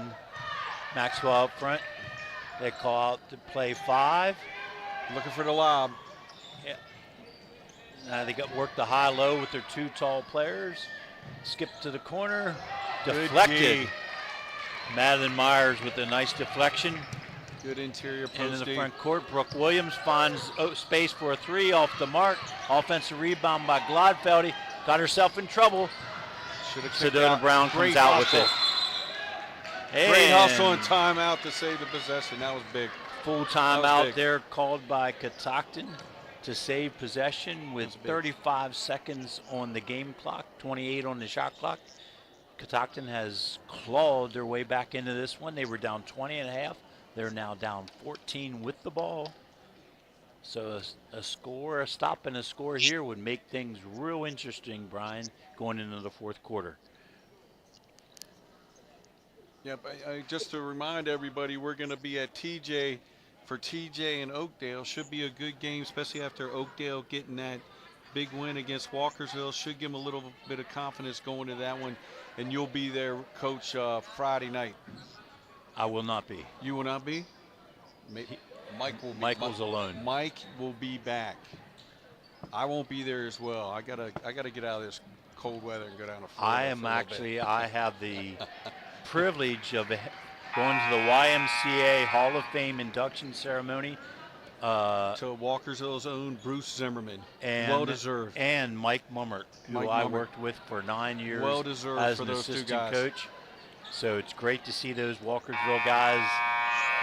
Maxwell up front. They call out to play 5. Looking for the lob. Yeah. Now they got work the high-low with their 2 tall players. Skip to the corner. Deflected. Madeline Myers with a nice deflection. Good interior post. Into the front court. Brooke Williams finds space for a 3 off the mark. Offensive rebound by Glodfeldy. Got herself in trouble. Sedona Brown comes out with it. Great hustle and timeout to save the possession. That was big. Full timeout there called by Catoctin to save possession with 35 seconds on the game clock, 28 on the shot clock. Catoctin has clawed their way back into this one. They were down 20 and a half. They're now down 14 with the ball. So a stop and a score here would make things real interesting, Brian, going into the fourth quarter. Yep, just to remind everybody, we're going to be at TJ for TJ and Oakdale. Should be a good game, especially after Oakdale getting that big win against Walkersville. Should give them a little bit of confidence going to that one. And you'll be there, Coach, Friday night. I will not be. You will not be? Mike will be. Michael's alone. Mike will be back. I won't be there as well. I gotta get out of this cold weather and go down to Florida. I have the privilege of going to the YMCA Hall of Fame induction ceremony. To Walkersville's own Bruce Zimmerman. And well deserved. And Mike Mummert, who I worked with for 9 years well deserved as for an those assistant 2 guys. coach. So it's great to see those Walkersville guys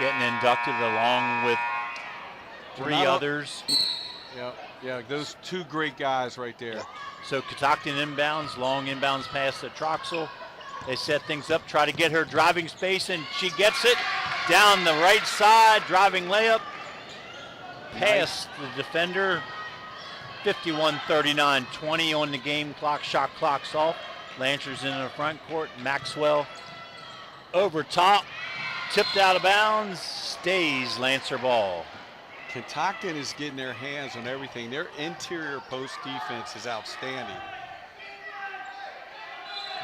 getting inducted along with 3 others. Yeah, those 2 great guys right there. Yeah. So Catoctin inbounds, long inbounds pass to Troxel. They set things up, try to get her driving space, and she gets it down the right side, driving layup. Past the defender, 51-39, 20 on the game clock, shot clock's off. Lancers in the front court, Maxwell over top, tipped out of bounds, stays Lancer ball. Catoctin is getting their hands on everything. Their interior post defense is outstanding.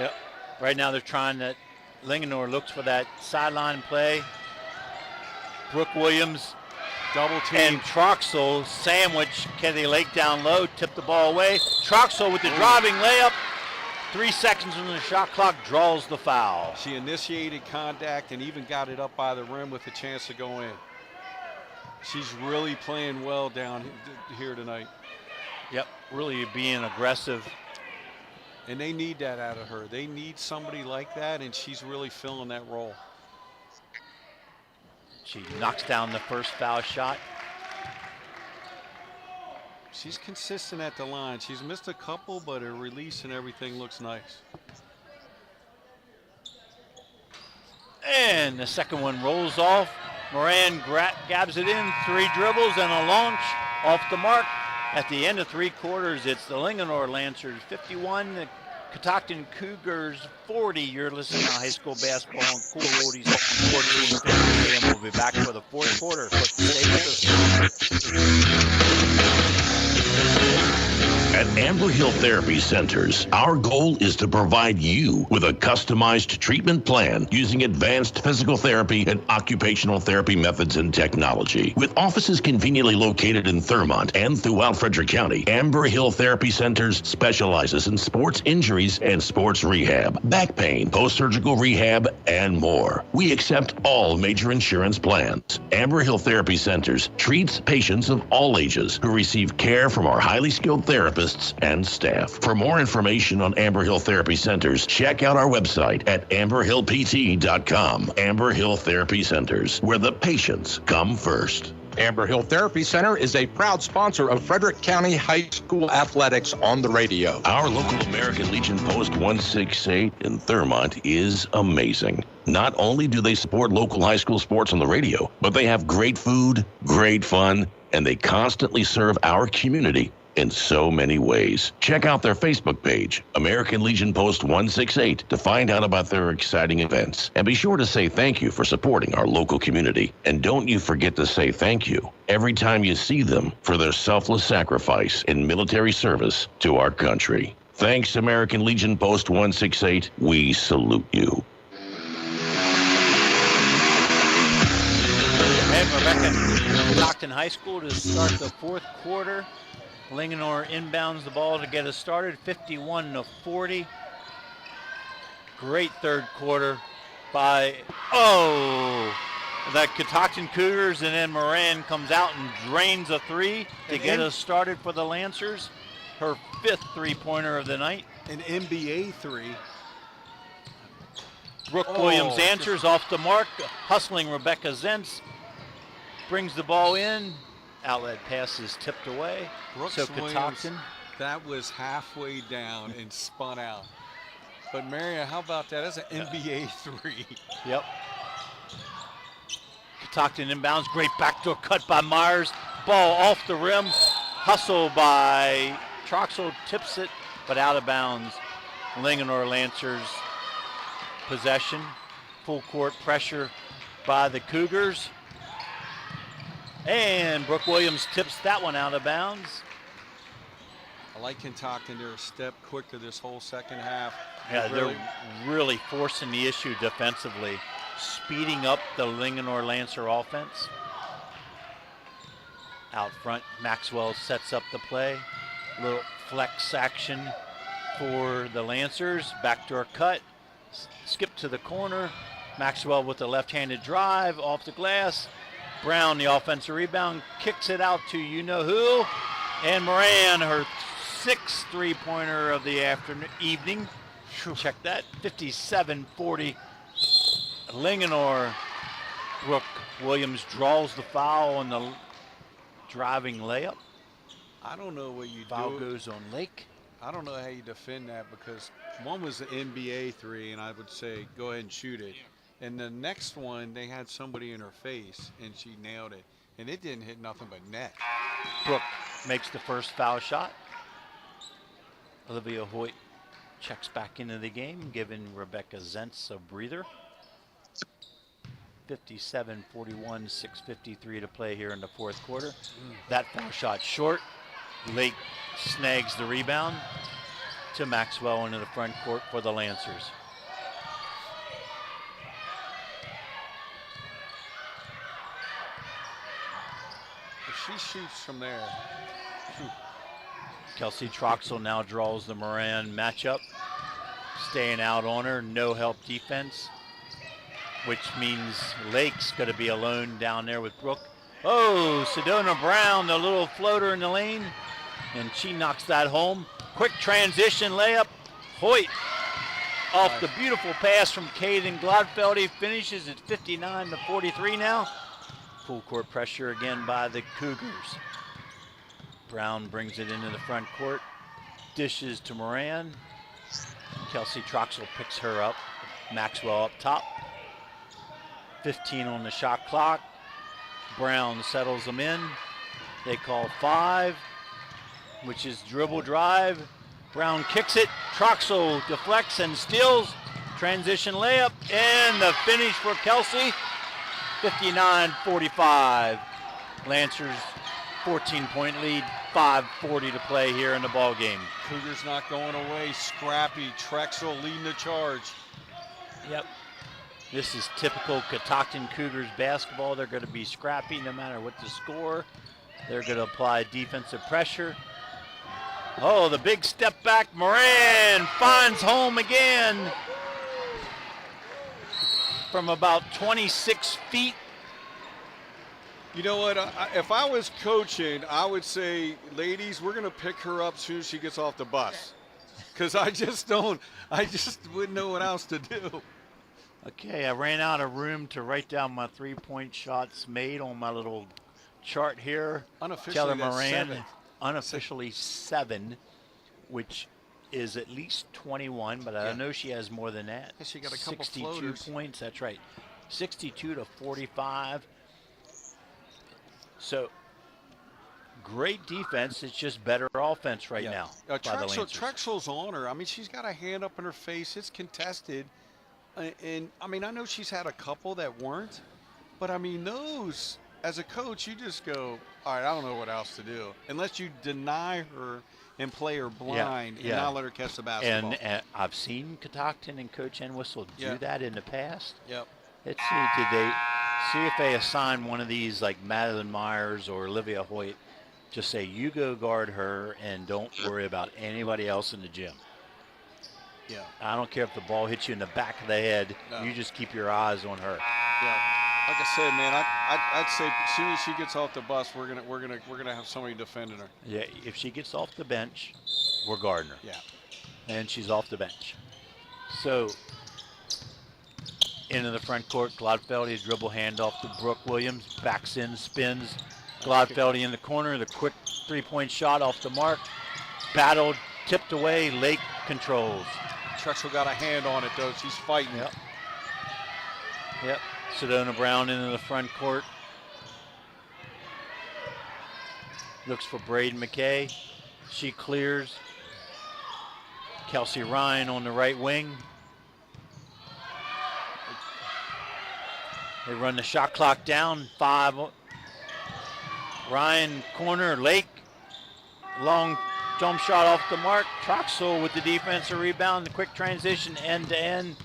Yep. Right now they're trying that. Linganore looks for that sideline play. Brooke Williams Double team. And Troxel sandwich Kenny Lake down low, tipped the ball away. Troxel with the driving layup. 3 seconds on the shot clock, draws the foul. She initiated contact and even got it up by the rim with a chance to go in. She's really playing well down here tonight. Yep, really being aggressive. And they need that out of her. They need somebody like that, and she's really filling that role. She knocks down the first foul shot. She's consistent at the line. She's missed a couple, but her release and everything looks nice. And the second one rolls off. Moran grabs it in, 3 dribbles and a launch off the mark. At the end of 3 quarters, it's the Linganore Lancers 51, the Catoctin Cougars 40. You're listening to high school basketball on Cool Oldies 1450, and we'll be back for the fourth quarter. Stay with us. At Amber Hill Therapy Centers, our goal is to provide you with a customized treatment plan using advanced physical therapy and occupational therapy methods and technology. With offices conveniently located in Thurmont and throughout Frederick County, Amber Hill Therapy Centers specializes in sports injuries and sports rehab, back pain, post-surgical rehab, and more. We accept all major insurance plans. Amber Hill Therapy Centers treats patients of all ages who receive care from our highly skilled therapists and staff. For more information on Amber Hill Therapy Centers, check out our website at amberhillpt.com. Amber Hill Therapy Centers, where the patients come first. Amber Hill Therapy Center is a proud sponsor of Frederick County High School athletics on the radio. Our local American Legion Post 168 in Thurmont is amazing. Not only do they support local high school sports on the radio, but they have great food, great fun, and they constantly serve our community in so many ways. Check out their Facebook page, American Legion Post 168, to find out about their exciting events. And be sure to say thank you for supporting our local community. And don't you forget to say thank you every time you see them for their selfless sacrifice in military service to our country. Thanks, American Legion Post 168. We salute you. And Rebecca Stockton High School to start the fourth quarter. Linganore inbounds the ball to get us started, 51-40. Great third quarter by, the Catoctin Cougars, and then Moran comes out and drains a 3 to get us started for the Lancers. Her 5th three-pointer of the night. An NBA 3. Brooke Williams answers off the mark, hustling Rebecca Zentz. Brings the ball in. Outlet pass is tipped away. Brooks so Williams, Catoctin. that was halfway down and spun out. But Maria, how about that? That's an NBA 3. Yep. Catoctin inbounds. Great backdoor cut by Myers. Ball off the rim. Hustle by Troxel. Tips it, but out of bounds. Linganore Lancers possession. Full court pressure by the Cougars. And Brooke Williams tips that one out of bounds. I like Catoctin. They're a step quicker this whole second half. Yeah, they're really forcing the issue defensively, speeding up the Linganore Lancer offense. Out front, Maxwell sets up the play. Little flex action for the Lancers. Backdoor cut, skip to the corner. Maxwell with the left-handed drive off the glass. Brown, the offensive rebound, kicks it out to you-know-who. And Moran, her 6th three-pointer of the evening. Check that, 57-40. Linganore. Brooke Williams draws the foul on the driving layup. I don't know what you Foul do. goes on Lake. I don't know how you defend that, because one was the NBA 3, and I would say go ahead and shoot it. And the next one, they had somebody in her face, and she nailed it. And it didn't hit nothing but net. Brooke makes the first foul shot. Olivia Hoyt checks back into the game, giving Rebecca Zentz a breather. 57-41, 6:53 to play here in the fourth quarter. That foul shot short. Lake snags the rebound to Maxwell into the front court for the Lancers. she shoots from there. Whew. Kelsey Troxel now draws the Moran matchup. Staying out on her, no help defense, which means Lake's going to be alone down there with Brooke. Oh, Sedona Brown, the little floater in the lane, and she knocks that home. Quick transition layup. Hoyt off the beautiful pass from Caden Gladfeld. He finishes at 59-43 now. Full court pressure again by the Cougars. Brown brings it into the front court. Dishes to Moran. Kelsey Troxel picks her up. Maxwell up top. 15 on the shot clock. Brown settles them in. They call 5, which is dribble drive. Brown kicks it. Troxel deflects and steals. Transition layup. And the finish for Kelsey. 59-45. Lancers 14-point lead. 5:40 to play here in the ball game. Cougars not going away. Scrappy. Trexel leading the charge. Yep. This is typical Catoctin Cougars basketball. They're going to be scrappy no matter what the score. They're going to apply defensive pressure. Oh, the big step back. Moran finds home again from about 26 feet. You know what? If I was coaching, I would say, ladies, we're going to pick her up as soon as she gets off the bus. Because I just wouldn't know what else to do. Okay, I ran out of room to write down my three-point shots made on my little chart here. Unofficially, Taylor that's Moran, 7. unofficially 7, which is at least 21, but I know she has more than that. Yeah, she got a couple 62 floaters. points, that's right. 62-45. So, great defense. It's just better offense right now by the Lancers. Trexel's on her. I mean, she's got a hand up in her face. It's contested. And, I mean, I know she's had a couple that weren't. But, I mean, those, as a coach, you just go, all right, I don't know what else to do. Unless you deny her and play her blind and not let her catch the basketball. And I've seen Catoctin and Coach Entwistle do that in the past. Yep. Let's see if they assign one of these like Madeline Myers or Olivia Hoyt. Just say, you go guard her and don't worry about anybody else in the gym. Yeah. I don't care if the ball hits you in the back of the head. No. You just keep your eyes on her. Yeah. Like I said, man, I'd say as soon as she gets off the bus, we're gonna have somebody defending her. Yeah. If she gets off the bench, we're guarding her. Yeah. And she's off the bench. So. Into the front court, Gladfeldy, dribble handoff to Brooke Williams, backs in, spins. Gladfeldy in the corner, the quick three-point shot off the mark. Battled, tipped away, Lake controls. Trexel got a hand on it, though. She's fighting. Yep. Sedona Brown into the front court. Looks for Braden McKay. She clears. Kelsey Ryan on the right wing. They run the shot clock down, 5. Ryan corner, Lake, long jump shot off the mark. Troxel with the defensive rebound, the quick transition end to end.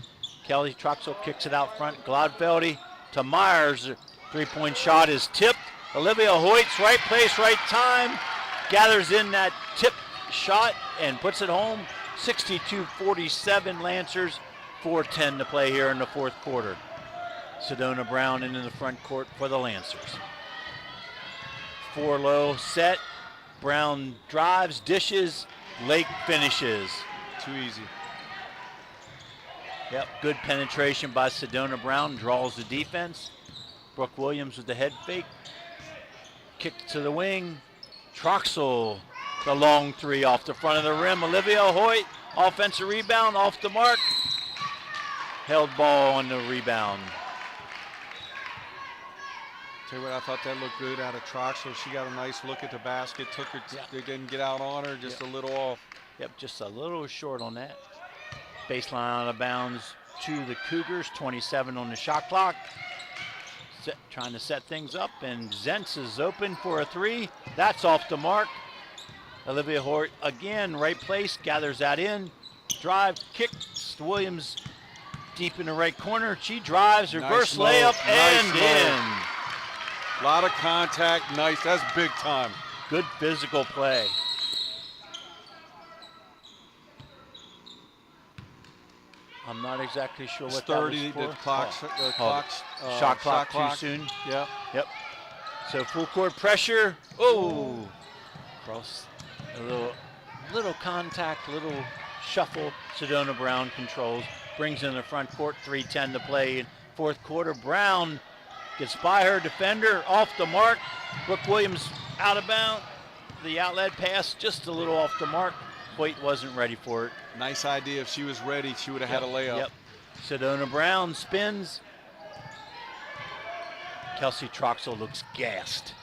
Kelly Troxel kicks it out front. Gladfeldy to Myers, three-point shot is tipped. Olivia Hoyt's right place, right time. Gathers in that tip shot and puts it home. 62-47 Lancers, 4:10 to play here in the fourth quarter. Sedona Brown into the front court for the Lancers. 4 low set. Brown drives, dishes. Lake finishes. Too easy. Yep, good penetration by Sedona Brown. Draws the defense. Brooke Williams with the head fake. Kick to the wing. Troxel, the long 3 off the front of the rim. Olivia Hoyt, offensive rebound off the mark. Held ball on the rebound. Tell you what, I thought that looked good out of Troxel. She got a nice look at the basket. Took her, they didn't get out on her, just a little off. Yep, just a little short on that. Baseline out of bounds to the Cougars. 27 on the shot clock. Trying to set things up, and Zentz is open for a 3. That's off the mark. Olivia Hoyt again, right place, gathers that in. Drive, kicks Williams deep in the right corner. She drives, reverse layup, and in. A lot of contact. Nice. That's big time. Good physical play. I'm not exactly sure It's what 30. that was The for. clock's Shot clock too soon. Yep. Yep. So full court pressure. Oh, cross a little contact, little shuffle. Sedona Brown controls, brings in the front court. 3:10 to play in fourth quarter. Brown gets by her defender, off the mark. Brooke Williams out of bounds. The outlet pass just a little off the mark. Hoyt wasn't ready for it. Nice idea. If she was ready, she would have had a layup. Yep. Sedona Brown spins. Kelsey Troxel looks gassed,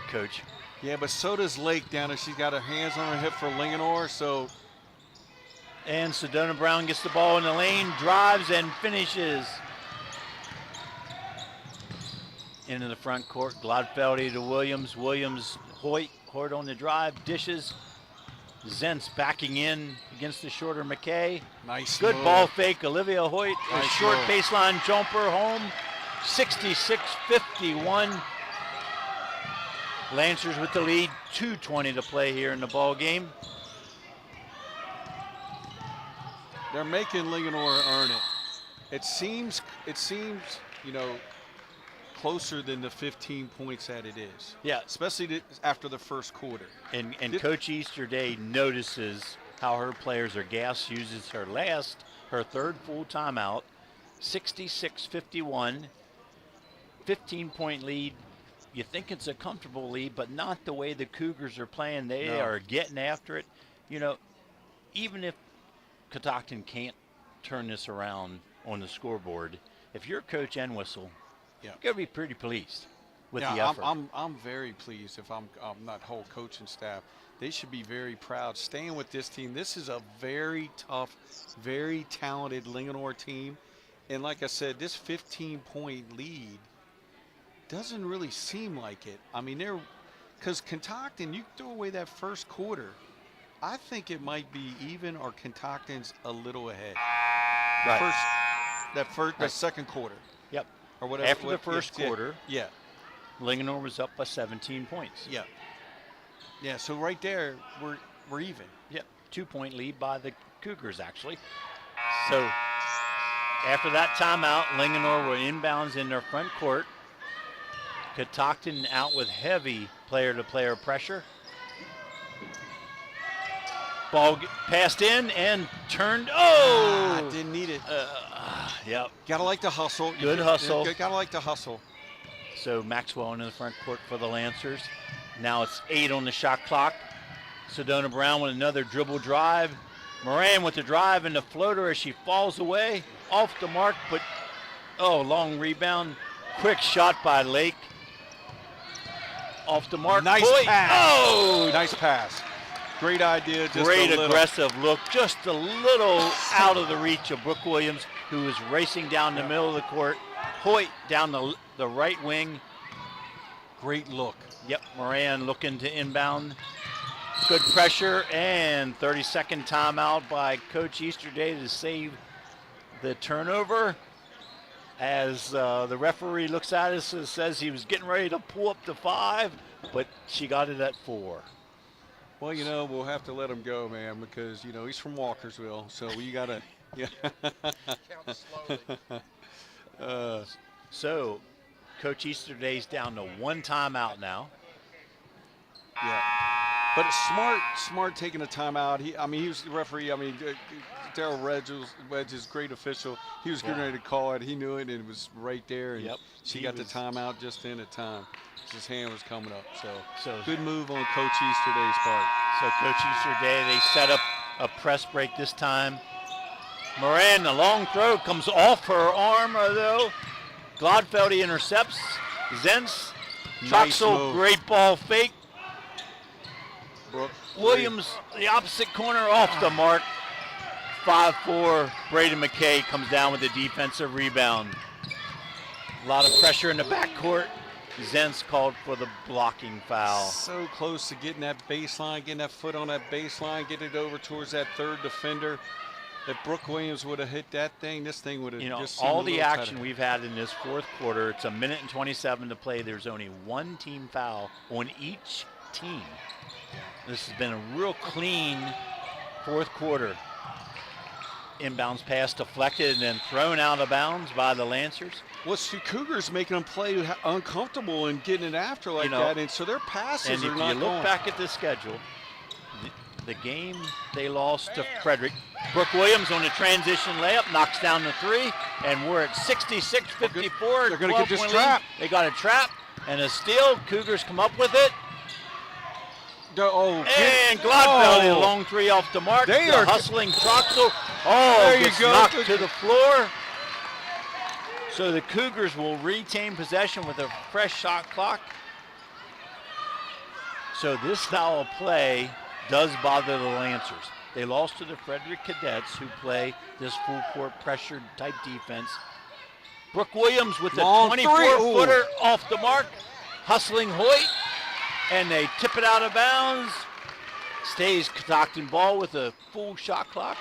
Coach. Yeah, but so does Lake down there. She's got her hands on her hip for Linganore, so. And Sedona Brown gets the ball in the lane, drives and finishes. Into the front court, Glodfeldy to Williams. Williams, Hoyt on the drive, dishes. Zentz backing in against the shorter McKay. Nice Good move. Ball fake, Olivia Hoyt. Nice a short move. baseline jumper home. 66-51. Lancers with the lead. 2:20 to play here in the ball game. They're making Linganore earn it. It seems, closer than the 15 points that it is. Yeah. Especially after the first quarter. And Coach Easterday notices how her players are gassed, uses her third full timeout. 66-51, 15-point lead. You think it's a comfortable lead, but not the way the Cougars are playing. They are getting after it. Even if Catoctin can't turn this around on the scoreboard, if you're Coach Entwistle, you're going to be pretty pleased with the effort. I'm very pleased. If I'm not whole coaching staff, they should be very proud staying with this team. This is a very tough, very talented Linganore team. And like I said, this 15-point lead doesn't really seem like it. I mean, because Catoctin, you throw away that first quarter, I think it might be even or Catoctin's a little ahead. Right. That second quarter. Yep. Or whatever. After the first quarter, yeah. Linganore was up by 17 points. Yeah. Yeah, so right there, we're even. Yep, 2-point lead by the Cougars, actually. So after that timeout, Linganore were inbounds in their front court. Catoctin out with heavy player-to-player pressure. Ball passed in and turned. Oh! Didn't need it. Yep. Gotta like the hustle. Good hustle. Gotta like the hustle. So Maxwell in the front court for the Lancers. Now it's 8 on the shot clock. Sedona Brown with another dribble drive. Moran with the drive and the floater as she falls away. Off the mark, but long rebound. Quick shot by Lake. Off the mark. Nice Hoyt. pass. Oh! Nice pass. Great idea. Just Great a little. aggressive look. Just a little out of the reach of Brooke Williams, who is racing down the middle of the court. Hoyt down the right wing. Great look. Yep, Moran looking to inbound. Good pressure and 30-second timeout by Coach Easterday to save the turnover. As the referee looks at us and says he was getting ready to pull up to 5, but she got it at 4. Well, we'll have to let him go, man, because, he's from Walkersville, so we got to. Yeah. Count slowly. So Coach Easterday's down to 1 timeout now. Yeah. But smart taking a timeout. He was the referee. Darryl Wedge is great official. He was getting ready to call it. He knew it, and it was right there. And she got the timeout just in at time. His hand was coming up. So good move on Coach Easterday's part. So Coach Easterday, they set up a press break this time. Moran, the long throw comes off her arm, though. Glodfeldy intercepts. Zentz. Nice Troxel, move. great ball fake. Brooke, Williams, the opposite corner, off the mark. 5-4, Braden McKay comes down with the defensive rebound. A lot of pressure in the backcourt. Zentz called for the blocking foul. So close to getting that baseline, getting that foot on that baseline, getting it over towards that third defender. If Brooke Williams would have hit that thing, this thing would have just seemed all a the little action tighter. we've had in this fourth quarter, it's 1:27 to play. There's only one team foul on each team. This has been a real clean fourth quarter. Inbounds pass deflected and then thrown out of bounds by the Lancers. Well, it's the Cougars making them play uncomfortable and getting it after like that, and so their passes are not going. And if you look back at the schedule, the game they lost to Frederick, Brooke Williams on the transition layup knocks down the three, and we're at 66-54. They're going to get this trap. They got a trap and a steal. Cougars come up with it. And Gladfeld, a long three off the mark. They are hustling Troxel. There you gets go. knocked to the floor. So the Cougars will retain possession with a fresh shot clock. So this style of play does bother the Lancers. They lost to the Frederick Cadets, who play this full court pressured type defense. Brooke Williams with a 24-footer off the mark, hustling Hoyt, and they tip it out of bounds. Stays Catoctin ball with a full shot clock.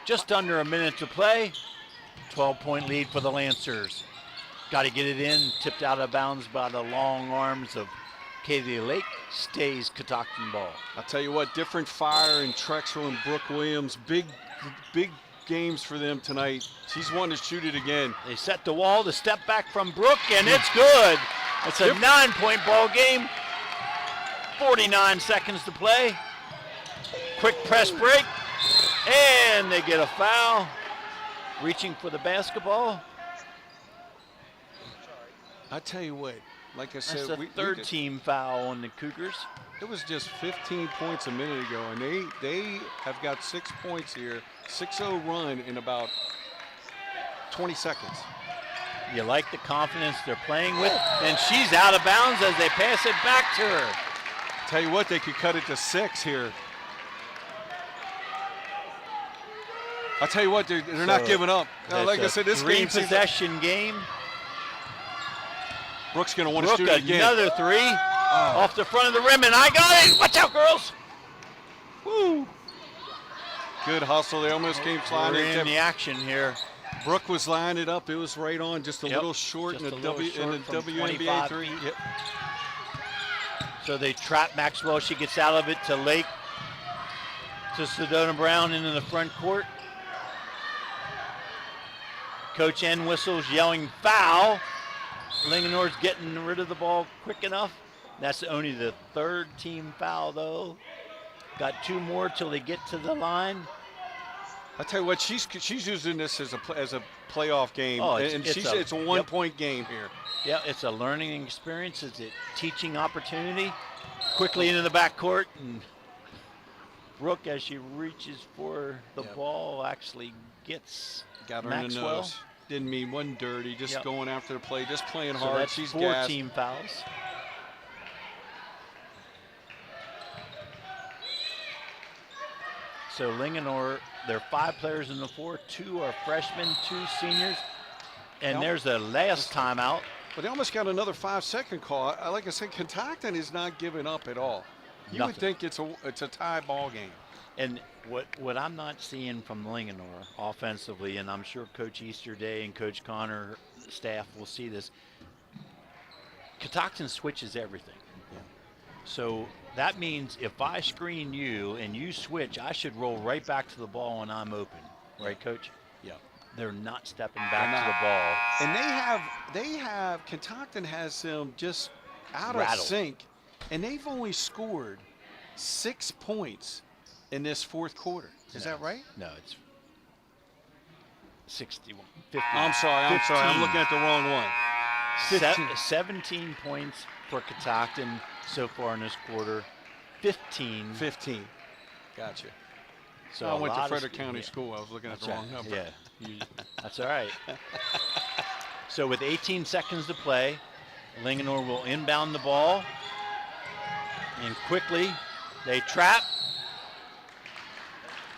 Just under a minute to play. 12-point lead for the Lancers. Got to get it in. Tipped out of bounds by the long arms of Katie Lake. Stays Catoctin ball. I'll tell you what, different fire in Trexel and Brooke Williams. Big games for them tonight. She's wanting to shoot it again. They set the wall. The step back from Brooke, and it's good. It's a 9-point ball game. 49 seconds to play. Quick press break, and they get a foul. Reaching for the basketball. I tell you what, like I said, that's the third team foul on the Cougars. It was just 15 points a minute ago, and they have got 6 points here, 6-0 run in about 20 seconds. You like the confidence they're playing with, and she's out of bounds as they pass it back to her. Tell you what, they could cut it to 6 here. I'll tell you what, they're not giving up. Like I said, this game possession game. Brooke's going to want to shoot it again. Another three off the front of the rim, and I got it. Watch out, girls. Woo. Good hustle. They almost came flying in the action here. Brooke was lining it up. It was right on, just a little short in the WNBA three. Yep. So they trap Maxwell. She gets out of it to Lake, to Sedona Brown into the front court. Coach N whistles, yelling foul. Lingenor's getting rid of the ball quick enough. That's only the third team foul, though. Got 2 more till they get to the line. I tell you what, she's using this as a playoff game, it's a 1-point game here. Yeah, it's a learning experience. It's a teaching opportunity. Quickly into the backcourt, and Brooke, as she reaches for the ball, actually gets got her Maxwell. In the nose. Didn't mean one dirty, just going after the play, just playing hard. That's she's 4 gassed. team fouls. So Linganore, there are 5 players in the floor. 2 are freshmen, 2 seniors. And there's a last timeout. But they almost got another 5-second call. Like I said, Catoctin is not giving up at all. You would think it's a tie ball game. And what I'm not seeing from Linganore offensively, and I'm sure Coach Easterday and Coach Connor staff will see this, Catoctin switches everything. Yeah. So that means if I screen you and you switch, I should roll right back to the ball when I'm open. Right, Coach? Yeah. They're not stepping back to the ball. And they have Catoctin has them just out of sync, and they've only scored 6 points in this fourth quarter. Is that right? No, it's 61. 50. I'm sorry. I'm looking at the wrong one. 17 points for Catoctin so far in this quarter. 15. Gotcha. So I went to Frederick County School. I was looking at the wrong number. Yeah, that's all right. So with 18 seconds to play, Linganore will inbound the ball. And quickly, they trap.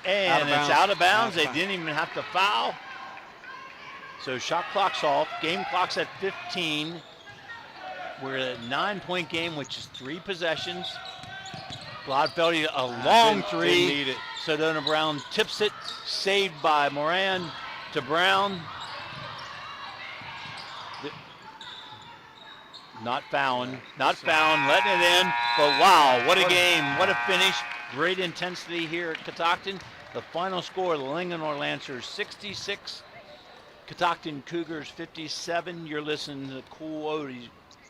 And it's out of bounds. They didn't even have to foul. So shot clock's off. Game clock's at 15. We're at a 9-point game, which is 3 possessions. Gladfeld, a long three. Sedona Brown tips it, saved by Moran to Brown. Not found, letting it in, but wow, what a game, what a finish. Great intensity here at Catoctin. The final score, the Linganore Lancers 66, Catoctin Cougars 57. You're listening to Cool Oldies,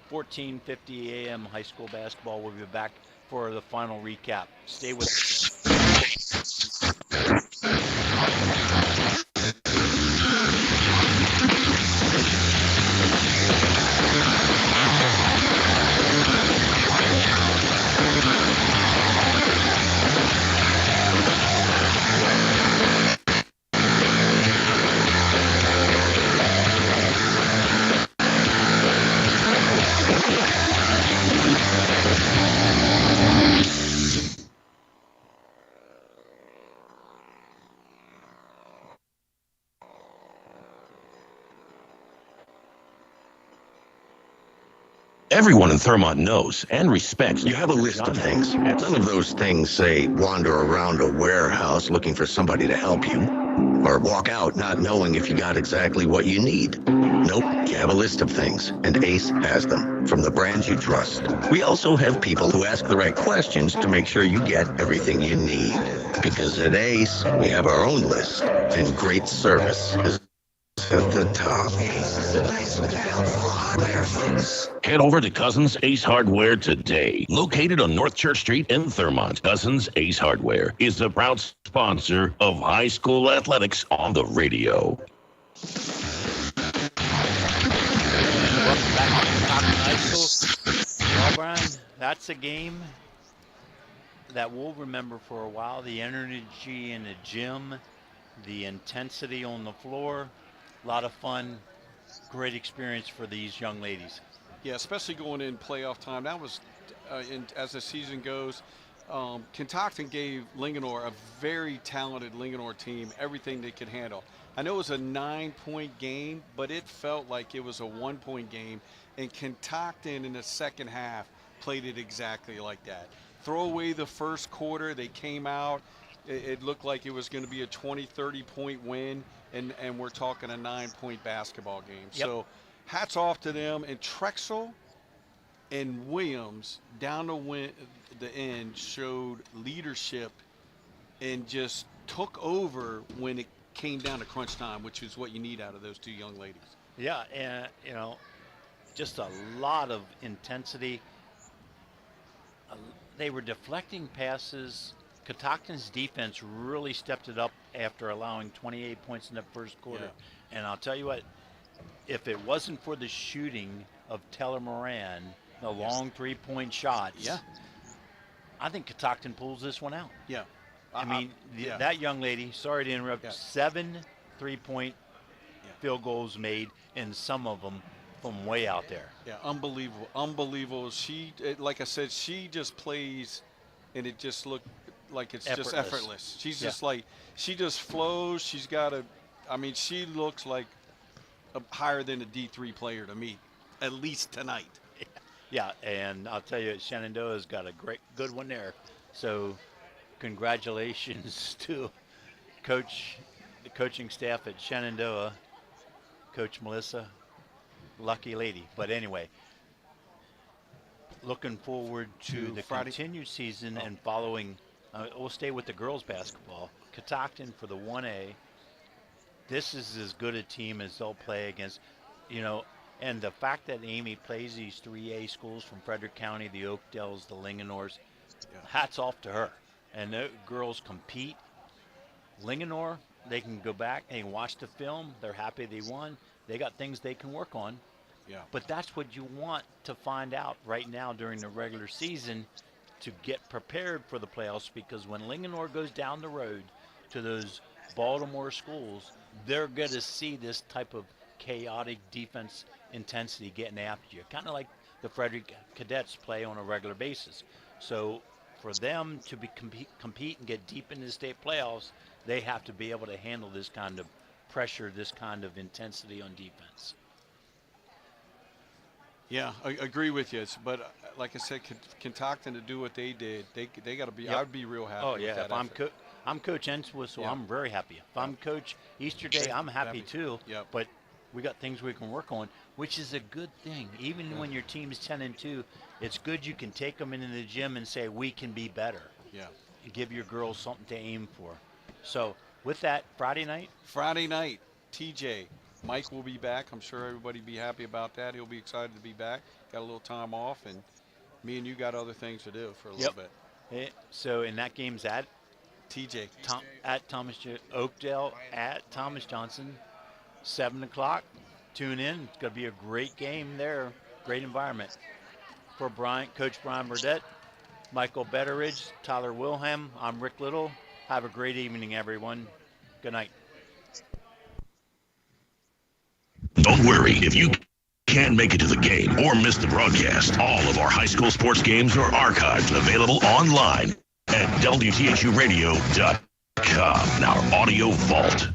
1450 AM high school basketball. We'll be back for the final recap. Stay with us. Everyone in Thurmont knows and respects. You have a list of things. None of those things say wander around a warehouse looking for somebody to help you, or walk out not knowing if you got exactly what you need. Nope, you have a list of things, and Ace has them, from the brands you trust. We also have people who ask the right questions to make sure you get everything you need. Because at Ace, we have our own list, and great service is at the top. Head over to Cousins Ace Hardware today. Located on North Church Street in Thurmont, Cousins Ace Hardware is the proud sponsor of high school athletics on the radio. Welcome back to Catoctin High School. Well, Brian, that's a game that we'll remember for a while. The energy in the gym, the intensity on the floor, a lot of fun. Great experience for these young ladies. Yeah, especially going in playoff time. That was, as the season goes, Catoctin gave Linganore, a very talented Linganore team, everything they could handle. I know it was a 9-point game, but it felt like it was a 1-point game. And Catoctin in the second half played it exactly like that. Throw away the first quarter, they came out. It looked like it was going to be a 20, 30-point win, and we're talking a 9-point basketball game. Yep. So hats off to them. And Trexel and Williams down the end showed leadership and just took over when it came down to crunch time, which is what you need out of those two young ladies. Yeah, and, just a lot of intensity. They were deflecting passes. Catoctin's defense really stepped it up after allowing 28 points in the first quarter. Yeah. And I'll tell you what, if it wasn't for the shooting of Teller Moran, the long three-point shots, I think Catoctin pulls this one out. Yeah. I mean, that young lady, sorry to interrupt, 7 3-point field goals made, and some of them from way out there. Yeah, unbelievable. She, like I said, she just plays, and it just looked like it's just effortless. She's just like, she just flows. She's got she looks like higher than a D3 player to me, at least tonight. Yeah, and I'll tell you, Shenandoah's got a good one there. So congratulations to the coaching staff at Shenandoah, Coach Melissa, lucky lady. But anyway, looking forward to the continued season and following. We'll stay with the girls basketball. Catoctin for the 1A. This is as good a team as they'll play against, and the fact that Amy plays these 3A schools from Frederick County, the Oakdales, the Linganores, hats off to her. And the girls compete. Linganore, they can go back and watch the film. They're happy they won. They got things they can work on. Yeah. But that's what you want to find out right now during the regular season to get prepared for the playoffs, because when Linganore goes down the road to those Baltimore schools, they're going to see this type of chaotic defense intensity getting after you, kind of like the Frederick Cadets play on a regular basis. So for them to compete and get deep into the state playoffs, they have to be able to handle this kind of pressure, this kind of intensity on defense. Yeah, I agree with you. But like I said, Catoctin to do what they did, they got to be. I'd be real happy. Oh yeah, with that I'm Coach Entwistle, so I'm very happy. If I'm Coach Easter Day, I'm happy too. Yep. But we got things we can work on, which is a good thing. Even when your team's 10-2, it's good you can take them into the gym and say, we can be better. Yeah. And give your girls something to aim for. So with that, Friday night, TJ, Mike will be back. I'm sure everybody will be happy about that. He'll be excited to be back. Got a little time off, and me and you got other things to do for a little bit. So in that game's at TJ. At Thomas Oakdale at Thomas Johnson, 7 o'clock. Tune in. It's going to be a great game there. Great environment. For Coach Brian Burdett, Michael Betteridge, Tyler Wilhelm, I'm Rick Little. Have a great evening, everyone. Good night. Don't worry, if you can't make it to the game or miss the broadcast, all of our high school sports games are archived and available online at WTHUradio.com, our audio vault.